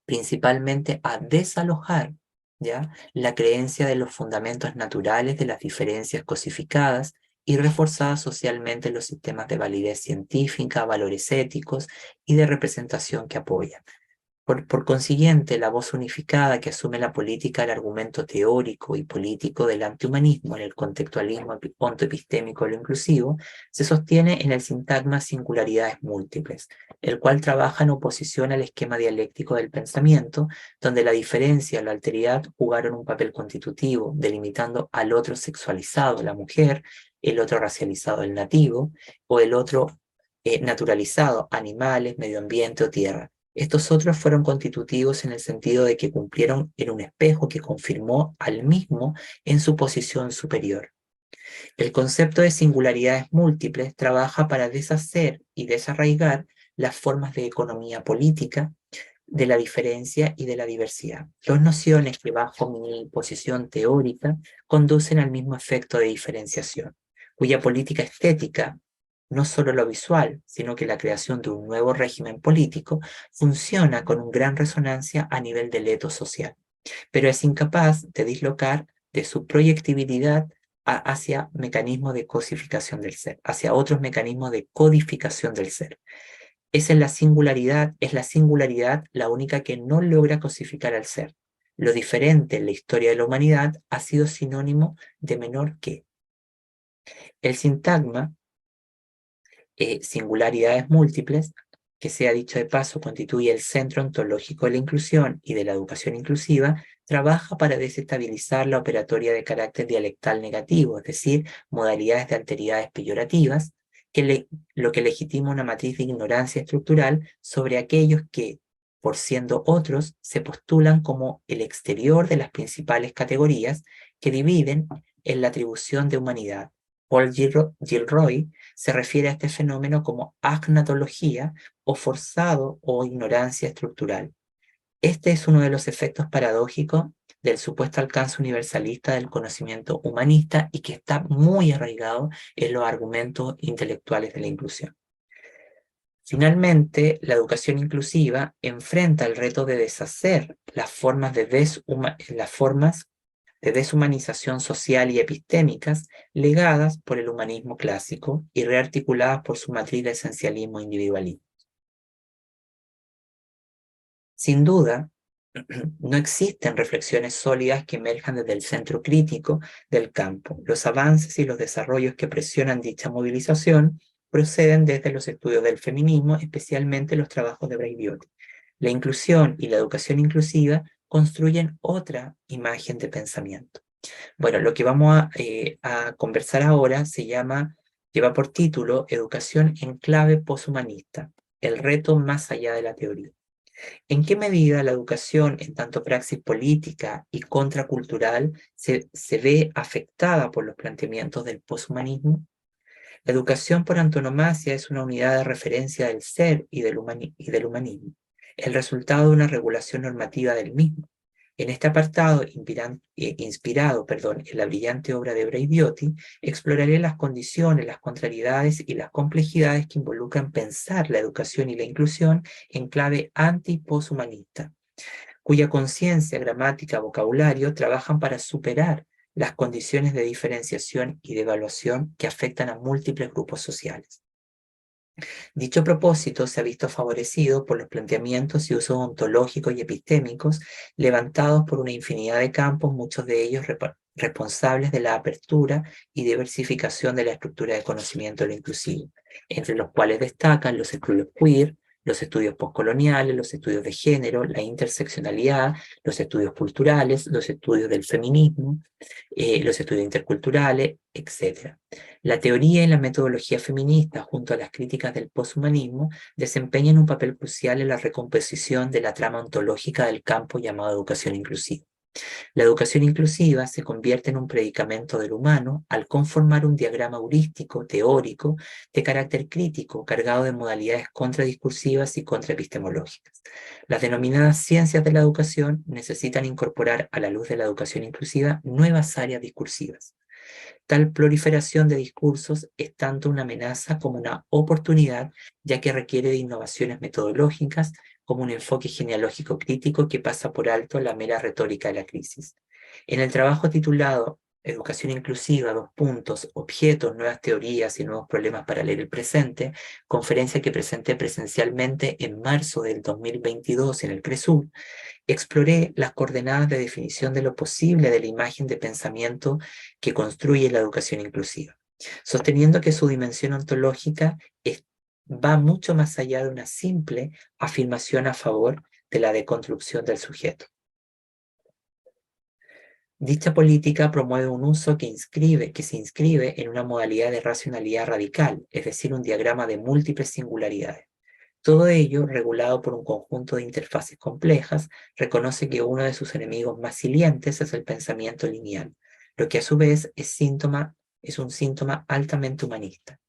principalmente a desalojar, ¿ya?, la creencia de los fundamentos naturales de las diferencias cosificadas y reforzadas socialmente en los sistemas de validez científica, valores éticos y de representación que apoyan. Por consiguiente, la voz unificada que asume la política, el argumento teórico y político del antihumanismo en el contextualismo ontoepistémico lo inclusivo, se sostiene en el sintagma singularidades múltiples, el cual trabaja en oposición al esquema dialéctico del pensamiento, donde la diferencia y la alteridad jugaron un papel constitutivo, delimitando al otro sexualizado, la mujer, el otro racializado, el nativo, o el otro naturalizado, animales, medio ambiente o tierra. Estos otros fueron constitutivos en el sentido de que cumplieron en un espejo que confirmó al mismo en su posición superior. El concepto de singularidades múltiples trabaja para deshacer y desarraigar las formas de economía política, de la diferencia y de la diversidad. Dos nociones que bajo mi posición teórica conducen al mismo efecto de diferenciación, cuya política estética, no solo lo visual, sino que la creación de un nuevo régimen político, funciona con una gran resonancia a nivel del etos social, pero es incapaz de dislocar de su proyectibilidad hacia mecanismos de cosificación del ser, hacia otros mecanismos de codificación del ser. Es la singularidad la única que no logra cosificar al ser. Lo diferente en la historia de la humanidad ha sido sinónimo de menor que. El sintagma singularidades múltiples, que sea dicho de paso, constituye el centro ontológico de la inclusión y de la educación inclusiva, trabaja para desestabilizar la operatoria de carácter dialectal negativo, es decir, modalidades de alteridades peyorativas, lo que legitima una matriz de ignorancia estructural sobre aquellos que, por siendo otros, se postulan como el exterior de las principales categorías que dividen en la atribución de humanidad. Paul Gilroy se refiere a este fenómeno como agnatología o forzado o ignorancia estructural. Este es uno de los efectos paradójicos del supuesto alcance universalista del conocimiento humanista y que está muy arraigado en los argumentos intelectuales de la inclusión. Finalmente, la educación inclusiva enfrenta el reto de deshacer las formas de deshumanización social y epistémicas legadas por el humanismo clásico y rearticuladas por su matriz de esencialismo e individualismo. Sin duda, no existen reflexiones sólidas que emerjan desde el centro crítico del campo. Los avances y los desarrollos que presionan dicha movilización proceden desde los estudios del feminismo, especialmente los trabajos de Braidiotti. La inclusión y la educación inclusiva construyen otra imagen de pensamiento. Bueno, lo que vamos a conversar ahora lleva por título Educación en clave poshumanista, el reto más allá de la teoría. ¿En qué medida la educación, en tanto praxis política y contracultural, se ve afectada por los planteamientos del poshumanismo? La educación por antonomasia es una unidad de referencia del ser y del humanismo, el resultado de una regulación normativa del mismo. En este apartado, inspirado en la brillante obra de Braidiotti, exploraré las condiciones, las contrariedades y las complejidades que involucran pensar la educación y la inclusión en clave anti-poshumanista, cuya conciencia, gramática, vocabulario trabajan para superar las condiciones de diferenciación y de evaluación que afectan a múltiples grupos sociales. Dicho propósito se ha visto favorecido por los planteamientos y usos ontológicos y epistémicos levantados por una infinidad de campos, muchos de ellos responsables de la apertura y diversificación de la estructura de conocimiento de lo inclusivo, entre los cuales destacan los estudios queer, los estudios postcoloniales, los estudios de género, la interseccionalidad, los estudios culturales, los estudios del feminismo, los estudios interculturales, etc. La teoría y la metodología feminista, junto a las críticas del poshumanismo, desempeñan un papel crucial en la recomposición de la trama ontológica del campo llamado educación inclusiva. La educación inclusiva se convierte en un predicamento del humano al conformar un diagrama heurístico, teórico, de carácter crítico, cargado de modalidades contradiscursivas y contraepistemológicas. Las denominadas ciencias de la educación necesitan incorporar a la luz de la educación inclusiva nuevas áreas discursivas. Tal proliferación de discursos es tanto una amenaza como una oportunidad, ya que requiere de innovaciones metodológicas como un enfoque genealógico crítico que pasa por alto la mera retórica de la crisis. En el trabajo titulado Educación inclusiva, objetos, nuevas teorías y nuevos problemas para leer el presente, conferencia que presenté presencialmente en marzo del 2022 en el CRESUR, exploré las coordenadas de definición de lo posible de la imagen de pensamiento que construye la educación inclusiva, sosteniendo que su dimensión ontológica va mucho más allá de una simple afirmación a favor de la deconstrucción del sujeto. Dicha política promueve un uso que se inscribe en una modalidad de racionalidad radical, es decir, un diagrama de múltiples singularidades. Todo ello, regulado por un conjunto de interfaces complejas, reconoce que uno de sus enemigos más salientes es el pensamiento lineal, lo que a su vez es un síntoma altamente humanista.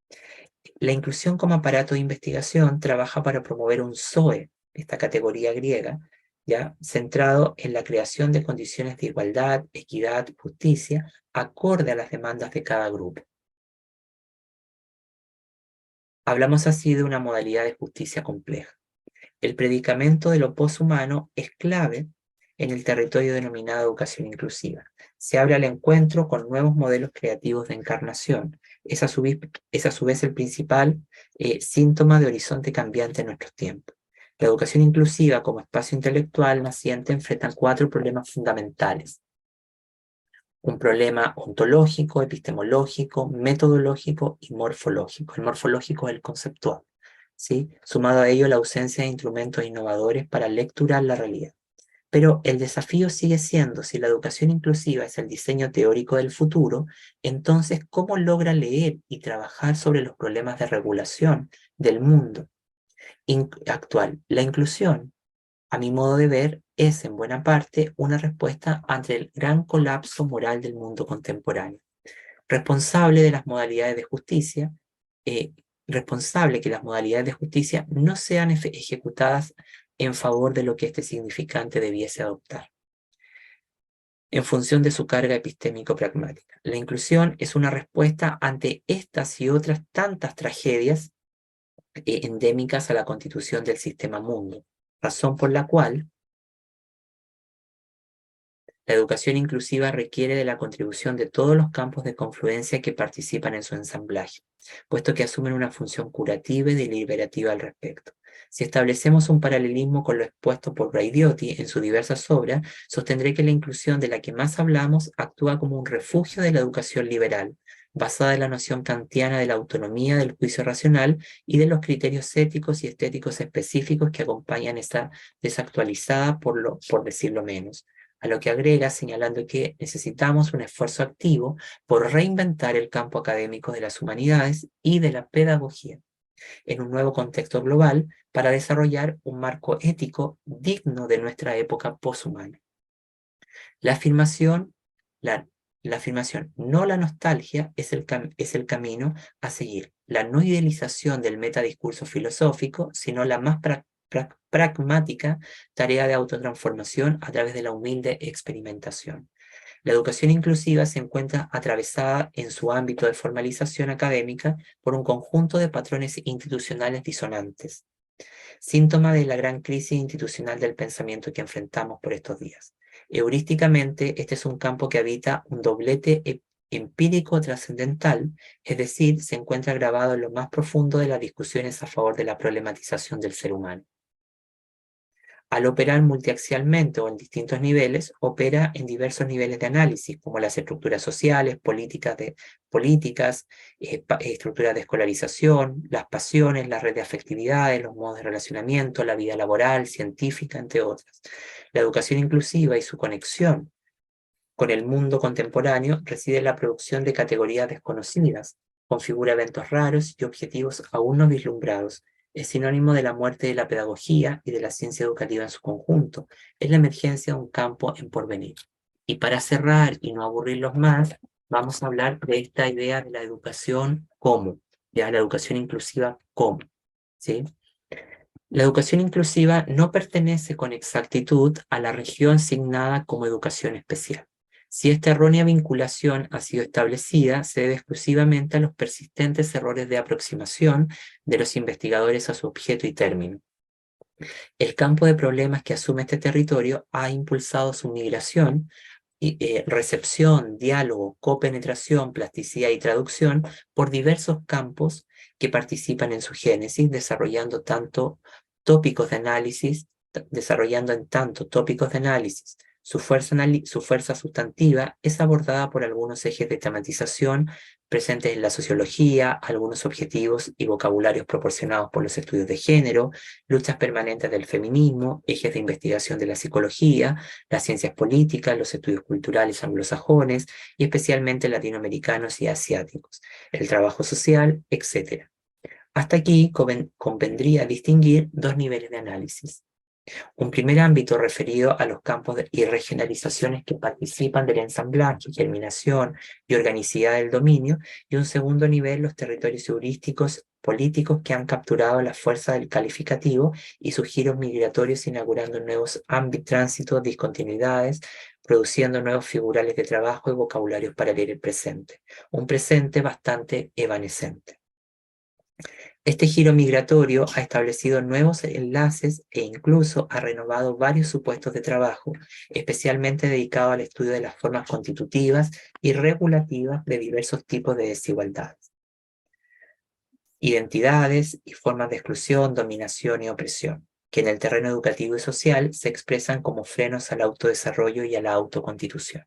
La inclusión como aparato de investigación trabaja para promover un SOE, esta categoría griega, ya centrado en la creación de condiciones de igualdad, equidad, justicia, acorde a las demandas de cada grupo. Hablamos así de una modalidad de justicia compleja. El predicamento de lo poshumano es clave en el territorio denominado educación inclusiva. Se abre al encuentro con nuevos modelos creativos de encarnación. Es a su vez el principal síntoma de horizonte cambiante en nuestros tiempos. La educación inclusiva como espacio intelectual naciente enfrenta 4 problemas fundamentales. Un problema ontológico, epistemológico, metodológico y morfológico. El morfológico es el conceptual, ¿sí? Sumado a ello la ausencia de instrumentos innovadores para lecturar la realidad. Pero el desafío sigue siendo, si la educación inclusiva es el diseño teórico del futuro, entonces, ¿cómo logra leer y trabajar sobre los problemas de regulación del mundo actual? La inclusión, a mi modo de ver, es en buena parte una respuesta ante el gran colapso moral del mundo contemporáneo, responsable de las modalidades de justicia, responsable que las modalidades de justicia no sean ejecutadas en favor de lo que este significante debiese adoptar, en función de su carga epistémico-pragmática. La inclusión es una respuesta ante estas y otras tantas tragedias endémicas a la constitución del sistema mundo, razón por la cual la educación inclusiva requiere de la contribución de todos los campos de confluencia que participan en su ensamblaje, puesto que asumen una función curativa y deliberativa al respecto. Si establecemos un paralelismo con lo expuesto por Braidiotti en sus diversas obras, sostendré que la inclusión de la que más hablamos actúa como un refugio de la educación liberal, basada en la noción kantiana de la autonomía del juicio racional y de los criterios éticos y estéticos específicos que acompañan esta desactualizada, por decirlo menos. A lo que agrega señalando que necesitamos un esfuerzo activo por reinventar el campo académico de las humanidades y de la pedagogía en un nuevo contexto global para desarrollar un marco ético digno de nuestra época poshumana. La afirmación, no la nostalgia, es el camino a seguir. La no idealización del metadiscurso filosófico, sino la más pragmática tarea de autotransformación a través de la humilde experimentación. La educación inclusiva se encuentra atravesada en su ámbito de formalización académica por un conjunto de patrones institucionales disonantes, síntoma de la gran crisis institucional del pensamiento que enfrentamos por estos días. Heurísticamente, este es un campo que habita un doblete empírico trascendental, es decir, se encuentra grabado en lo más profundo de las discusiones a favor de la problematización del ser humano. Al operar multiaxialmente o en distintos niveles, opera en diversos niveles de análisis, como las estructuras sociales, estructuras de escolarización, las pasiones, la red de afectividades, los modos de relacionamiento, la vida laboral, científica, entre otras. La educación inclusiva y su conexión con el mundo contemporáneo reside en la producción de categorías desconocidas, configura eventos raros y objetivos aún no vislumbrados. Es sinónimo de la muerte de la pedagogía y de la ciencia educativa en su conjunto. Es la emergencia de un campo en porvenir. Y para cerrar y no aburrirlos más, vamos a hablar de esta idea de la educación como, ya la educación inclusiva como, ¿sí? La educación inclusiva no pertenece con exactitud a la región asignada como educación especial. Si esta errónea vinculación ha sido establecida, se debe exclusivamente a los persistentes errores de aproximación de los investigadores a su objeto y término. El campo de problemas que asume este territorio ha impulsado su migración, recepción, diálogo, copenetración, plasticidad y traducción por diversos campos que participan en su génesis, desarrollando en tanto tópicos de análisis, su fuerza sustantiva es abordada por algunos ejes de tematización presentes en la sociología, algunos objetivos y vocabularios proporcionados por los estudios de género, luchas permanentes del feminismo, ejes de investigación de la psicología, las ciencias políticas, los estudios culturales anglosajones y especialmente latinoamericanos y asiáticos, el trabajo social, etc. Hasta aquí convendría distinguir dos niveles de análisis. Un primer ámbito referido a los campos y regionalizaciones que participan del ensamblaje, germinación y organicidad del dominio, y un segundo nivel los territorios heurísticos políticos que han capturado la fuerza del calificativo y sus giros migratorios inaugurando nuevos tránsitos, discontinuidades, produciendo nuevos figurales de trabajo y vocabularios para leer el presente. Un presente bastante evanescente. Este giro migratorio ha establecido nuevos enlaces e incluso ha renovado varios supuestos de trabajo, especialmente dedicados al estudio de las formas constitutivas y regulativas de diversos tipos de desigualdades, identidades y formas de exclusión, dominación y opresión, que en el terreno educativo y social se expresan como frenos al autodesarrollo y a la autoconstitución.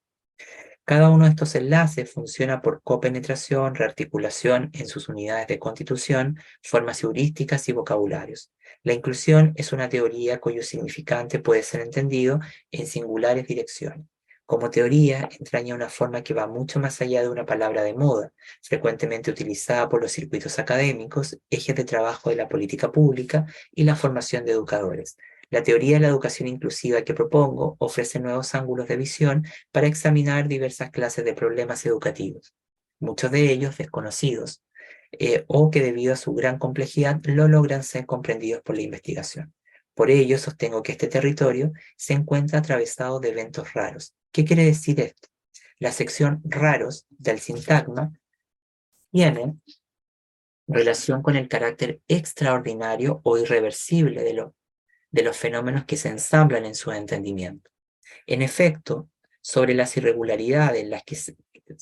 Cada uno de estos enlaces funciona por copenetración, rearticulación en sus unidades de constitución, formas heurísticas y vocabularios. La inclusión es una teoría cuyo significante puede ser entendido en singulares direcciones. Como teoría, entraña una forma que va mucho más allá de una palabra de moda, frecuentemente utilizada por los circuitos académicos, ejes de trabajo de la política pública y la formación de educadores. La teoría de la educación inclusiva que propongo ofrece nuevos ángulos de visión para examinar diversas clases de problemas educativos, muchos de ellos desconocidos, o que debido a su gran complejidad no logran ser comprendidos por la investigación. Por ello, sostengo que este territorio se encuentra atravesado de eventos raros. ¿Qué quiere decir esto? La sección raros del sintagma tiene relación con el carácter extraordinario o irreversible de los fenómenos que se ensamblan en su entendimiento. En efecto, sobre las irregularidades las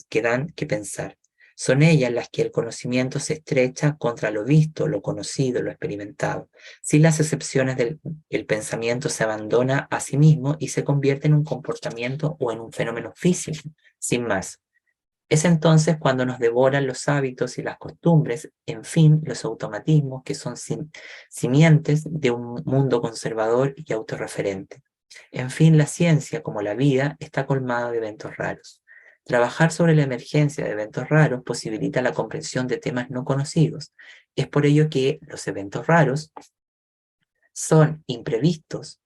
que dan que pensar. Son ellas las que el conocimiento se estrecha contra lo visto, lo conocido, lo experimentado. Sin las excepciones el pensamiento se abandona a sí mismo y se convierte en un comportamiento o en un fenómeno físico, sin más. Es entonces cuando nos devoran los hábitos y las costumbres, en fin, los automatismos que son simientes de un mundo conservador y autorreferente. En fin, la ciencia, como la vida, está colmada de eventos raros. Trabajar sobre la emergencia de eventos raros posibilita la comprensión de temas no conocidos. Es por ello que los eventos raros son imprevistos,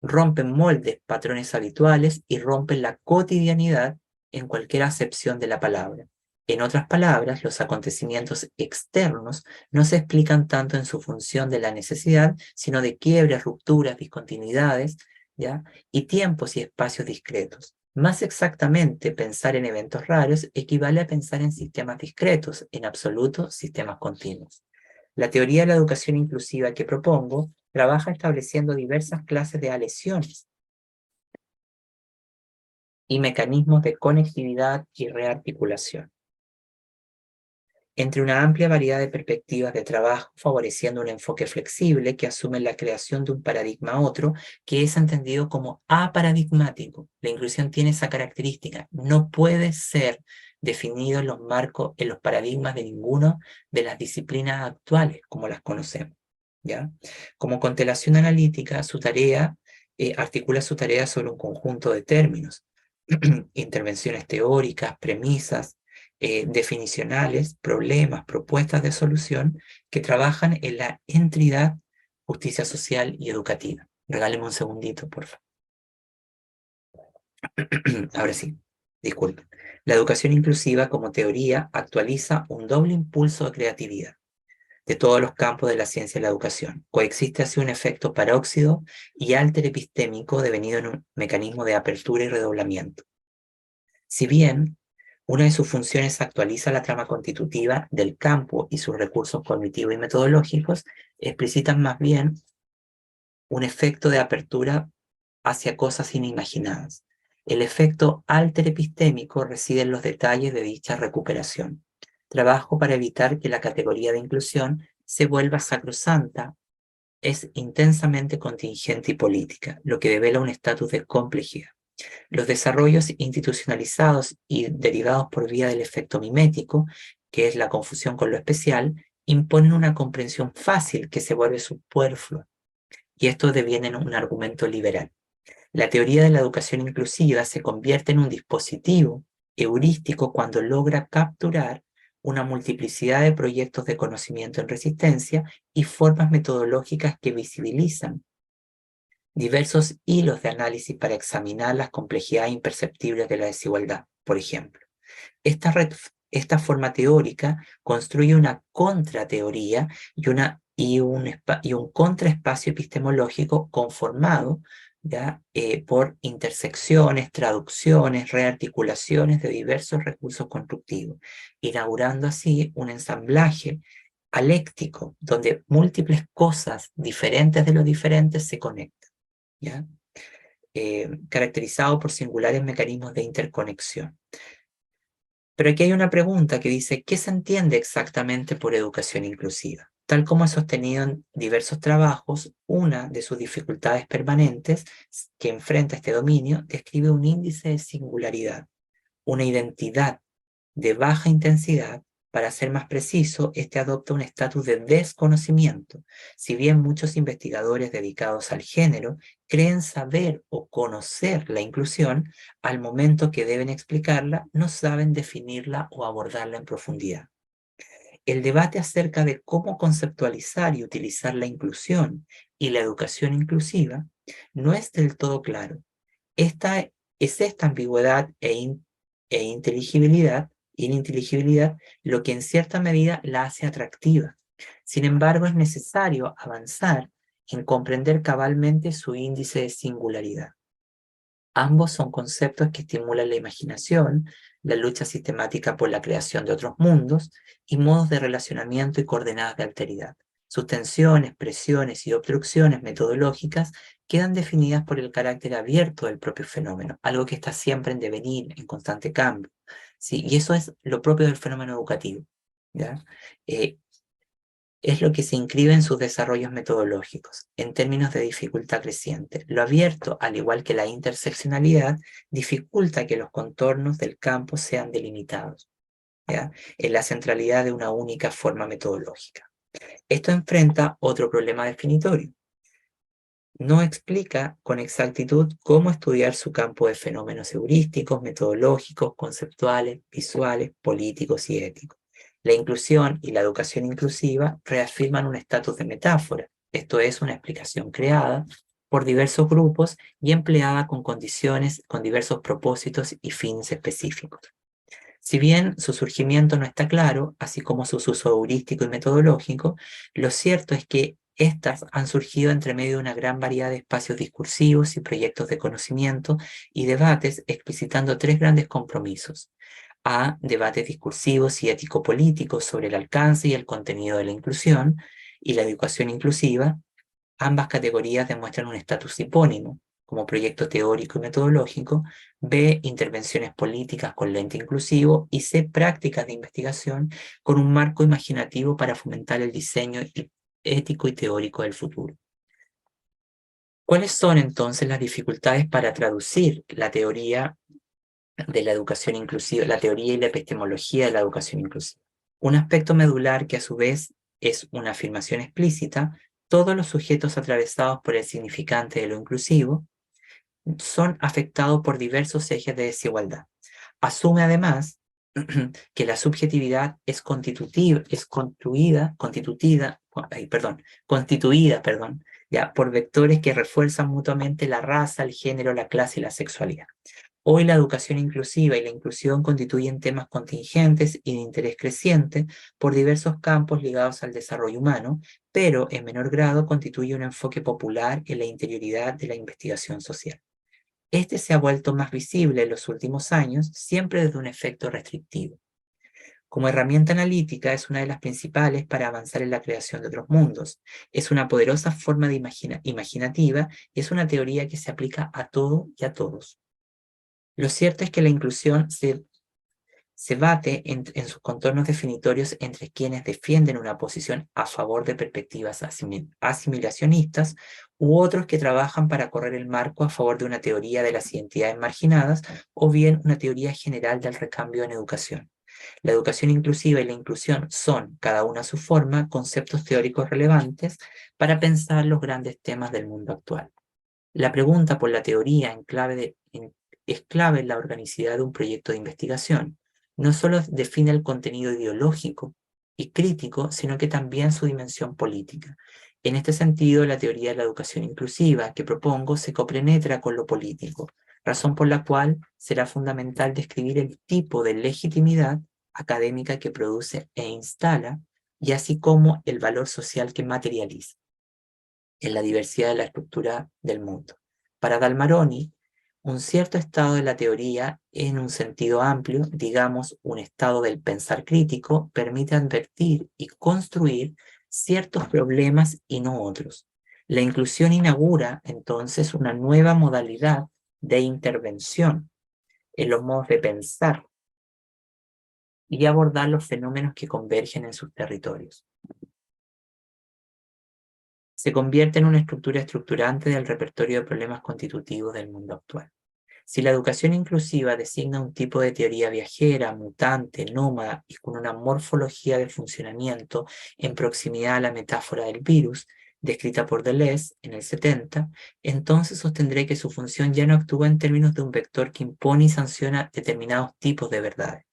rompen moldes, patrones habituales y rompen la cotidianidad en cualquier acepción de la palabra. En otras palabras, los acontecimientos externos no se explican tanto en su función de la necesidad, sino de quiebres, rupturas, discontinuidades, ¿ya? Y tiempos y espacios discretos. Más exactamente, pensar en eventos raros equivale a pensar en sistemas discretos, en absoluto, sistemas continuos. La teoría de la educación inclusiva que propongo trabaja estableciendo diversas clases de alesiones y mecanismos de conectividad y rearticulación. entre una amplia variedad de perspectivas de trabajo, favoreciendo un enfoque flexible que asume la creación de un paradigma a otro, que es entendido como aparadigmático. La inclusión tiene esa característica, no puede ser definido en los marcos, en los paradigmas de ninguna de las disciplinas actuales, como las conocemos, ¿ya? Como constelación analítica, su tarea articula su tarea sobre un conjunto de términos, intervenciones teóricas, premisas, definicionales, problemas, propuestas de solución que trabajan en la entidad, justicia social y educativa. Regáleme un segundito, por favor. Ahora sí, disculpen. La educación inclusiva como teoría actualiza un doble impulso de creatividad de todos los campos de la ciencia y la educación. Coexiste así un efecto paróxido y alter epistémico devenido en un mecanismo de apertura y redoblamiento. Si bien una de sus funciones actualiza la trama constitutiva del campo y sus recursos cognitivos y metodológicos, explicitan más bien un efecto de apertura hacia cosas inimaginadas. El efecto alter epistémico reside en los detalles de dicha recuperación. Trabajo para evitar que la categoría de inclusión se vuelva sacrosanta, es intensamente contingente y política, lo que devela un estatus de complejidad. Los desarrollos institucionalizados y derivados por vía del efecto mimético, que es la confusión con lo especial, imponen una comprensión fácil que se vuelve superflua, y esto deviene en un argumento liberal. La teoría de la educación inclusiva se convierte en un dispositivo heurístico cuando logra capturar una multiplicidad de proyectos de conocimiento en resistencia y formas metodológicas que visibilizan diversos hilos de análisis para examinar las complejidades imperceptibles de la desigualdad, por ejemplo. Esta forma teórica construye una contrateoría y un contraespacio epistemológico conformado, ¿ya? Por intersecciones, traducciones, rearticulaciones de diversos recursos constructivos, inaugurando así un ensamblaje aléctico donde múltiples cosas diferentes de lo diferente se conectan, ¿ya? Caracterizado por singulares mecanismos de interconexión. Pero aquí hay una pregunta que dice, ¿qué se entiende exactamente por educación inclusiva? Tal como he sostenido en diversos trabajos, una de sus dificultades permanentes que enfrenta este dominio describe un índice de singularidad, una identidad de baja intensidad. Para ser más preciso, este adopta un estatus de desconocimiento. Si bien muchos investigadores dedicados al género creen saber o conocer la inclusión, al momento que deben explicarla, no saben definirla o abordarla en profundidad. El debate acerca de cómo conceptualizar y utilizar la inclusión y la educación inclusiva no es del todo claro. Esta ambigüedad e ininteligibilidad lo que en cierta medida la hace atractiva. Sin embargo, es necesario avanzar en comprender cabalmente su índice de singularidad. Ambos son conceptos que estimulan la imaginación, la lucha sistemática por la creación de otros mundos y modos de relacionamiento y coordenadas de alteridad. Sus tensiones, presiones y obstrucciones metodológicas quedan definidas por el carácter abierto del propio fenómeno, algo que está siempre en devenir, en constante cambio, ¿sí? Y eso es lo propio del fenómeno educativo, ¿ya? Es lo que se inscribe en sus desarrollos metodológicos, en términos de dificultad creciente. Lo abierto, al igual que la interseccionalidad, dificulta que los contornos del campo sean delimitados, ¿ya? En la centralidad de una única forma metodológica. Esto enfrenta otro problema definitorio. No explica con exactitud cómo estudiar su campo de fenómenos heurísticos, metodológicos, conceptuales, visuales, políticos y éticos. La inclusión y la educación inclusiva reafirman un estatus de metáfora, esto es, una explicación creada por diversos grupos y empleada con condiciones, con diversos propósitos y fines específicos. Si bien su surgimiento no está claro, así como su uso heurístico y metodológico, lo cierto es que estas han surgido entre medio de una gran variedad de espacios discursivos y proyectos de conocimiento y debates explicitando tres grandes compromisos. A, debates discursivos y ético-políticos sobre el alcance y el contenido de la inclusión y la educación inclusiva. Ambas categorías demuestran un estatus hipónimo, como proyecto teórico y metodológico, B, intervenciones políticas con lente inclusivo, y C, prácticas de investigación con un marco imaginativo para fomentar el diseño ético y teórico del futuro. ¿Cuáles son entonces las dificultades para traducir la teoría de la educación inclusiva, la teoría y la epistemología de la educación inclusiva? Un aspecto medular que a su vez es una afirmación explícita: todos los sujetos atravesados por el significante de lo inclusivo son afectados por diversos ejes de desigualdad. Asume además que la subjetividad es constituida, ya, por vectores que refuerzan mutuamente la raza, el género, la clase y la sexualidad. Hoy la educación inclusiva y la inclusión constituyen temas contingentes y de interés creciente por diversos campos ligados al desarrollo humano, pero en menor grado constituye un enfoque popular en la interioridad de la investigación social. Este se ha vuelto más visible en los últimos años, siempre desde un efecto restrictivo. Como herramienta analítica es una de las principales para avanzar en la creación de otros mundos. Es una poderosa forma de imaginativa y es una teoría que se aplica a todo y a todos. Lo cierto es que la inclusión se bate en sus contornos definitorios entre quienes defienden una posición a favor de perspectivas asimilacionistas u otros que trabajan para correr el marco a favor de una teoría de las identidades marginadas o bien una teoría general del recambio en educación. La educación inclusiva y la inclusión son, cada una a su forma, conceptos teóricos relevantes para pensar los grandes temas del mundo actual. La pregunta por la teoría es clave en la organicidad de un proyecto de investigación. No solo define el contenido ideológico y crítico, sino que también su dimensión política. En este sentido, la teoría de la educación inclusiva que propongo se compenetra con lo político, razón por la cual será fundamental describir el tipo de legitimidad académica que produce e instala, y así como el valor social que materializa en la diversidad de la estructura del mundo. Para Dalmaroni, un cierto estado de la teoría, en un sentido amplio, digamos un estado del pensar crítico, permite advertir y construir ciertos problemas y no otros. La inclusión inaugura entonces una nueva modalidad de intervención en los modos de pensar y abordar los fenómenos que convergen en sus territorios. Se convierte en una estructura estructurante del repertorio de problemas constitutivos del mundo actual. Si la educación inclusiva designa un tipo de teoría viajera, mutante, nómada y con una morfología de funcionamiento en proximidad a la metáfora del virus, descrita por Deleuze en el 70, entonces sostendré que su función ya no actúa en términos de un vector que impone y sanciona determinados tipos de verdades,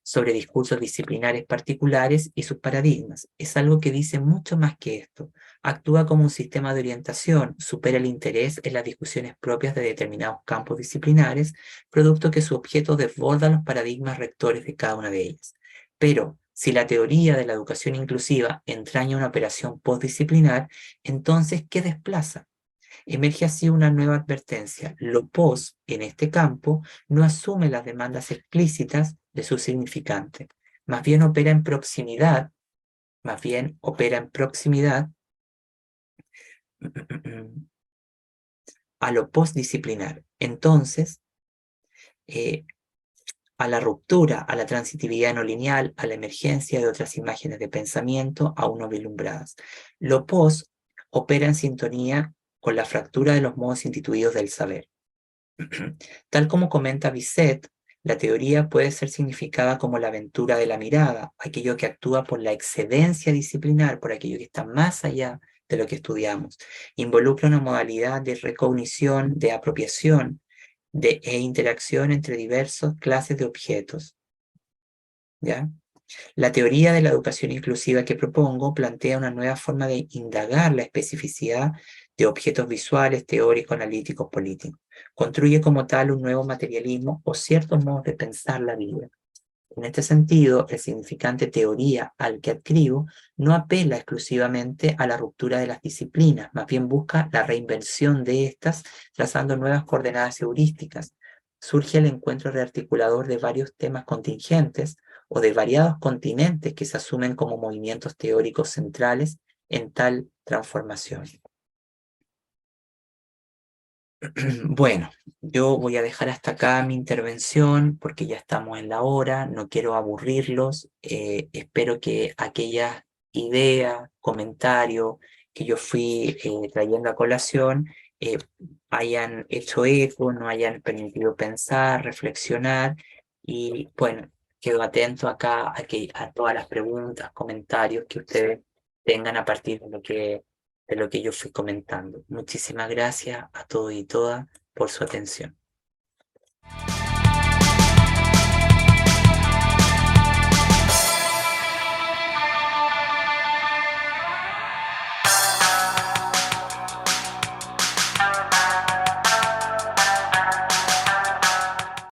sobre discursos disciplinares particulares y sus paradigmas. Es algo que dice mucho más que esto. Actúa como un sistema de orientación, supera el interés en las discusiones propias de determinados campos disciplinares, producto que su objeto desborda los paradigmas rectores de cada una de ellas. Pero, si la teoría de la educación inclusiva entraña una operación postdisciplinar, entonces, ¿qué desplaza? Emerge así una nueva advertencia. Lo pos, en este campo, no asume las demandas explícitas de su significante, más bien opera en proximidad a lo postdisciplinar. Entonces, a la ruptura, a la transitividad no lineal, a la emergencia de otras imágenes de pensamiento aún no vislumbradas. Lo post opera en sintonía con la fractura de los modos instituidos del saber. Tal como comenta Bisset, la teoría puede ser significada como la aventura de la mirada, aquello que actúa por la excedencia disciplinar, por aquello que está más allá de lo que estudiamos. Involucra una modalidad de recognición, de apropiación e interacción entre diversas clases de objetos. ¿Ya? La teoría de la educación inclusiva que propongo plantea una nueva forma de indagar la especificidad de objetos visuales, teóricos, analíticos, políticos. Construye como tal un nuevo materialismo o ciertos modos de pensar la vida. En este sentido, el significante teoría al que adscribo no apela exclusivamente a la ruptura de las disciplinas, más bien busca la reinvención de estas, trazando nuevas coordenadas heurísticas. Surge el encuentro rearticulador de varios temas contingentes o de variados continentes que se asumen como movimientos teóricos centrales en tal transformación. Bueno, yo voy a dejar hasta acá mi intervención porque ya estamos en la hora, no quiero aburrirlos. Espero que aquellas ideas, comentarios que yo fui trayendo a colación hayan hecho eco, nos hayan permitido pensar, reflexionar y bueno, quedo atento acá a todas las preguntas, comentarios que ustedes tengan a partir de lo que yo fui comentando. Muchísimas gracias a todos y todas por su atención.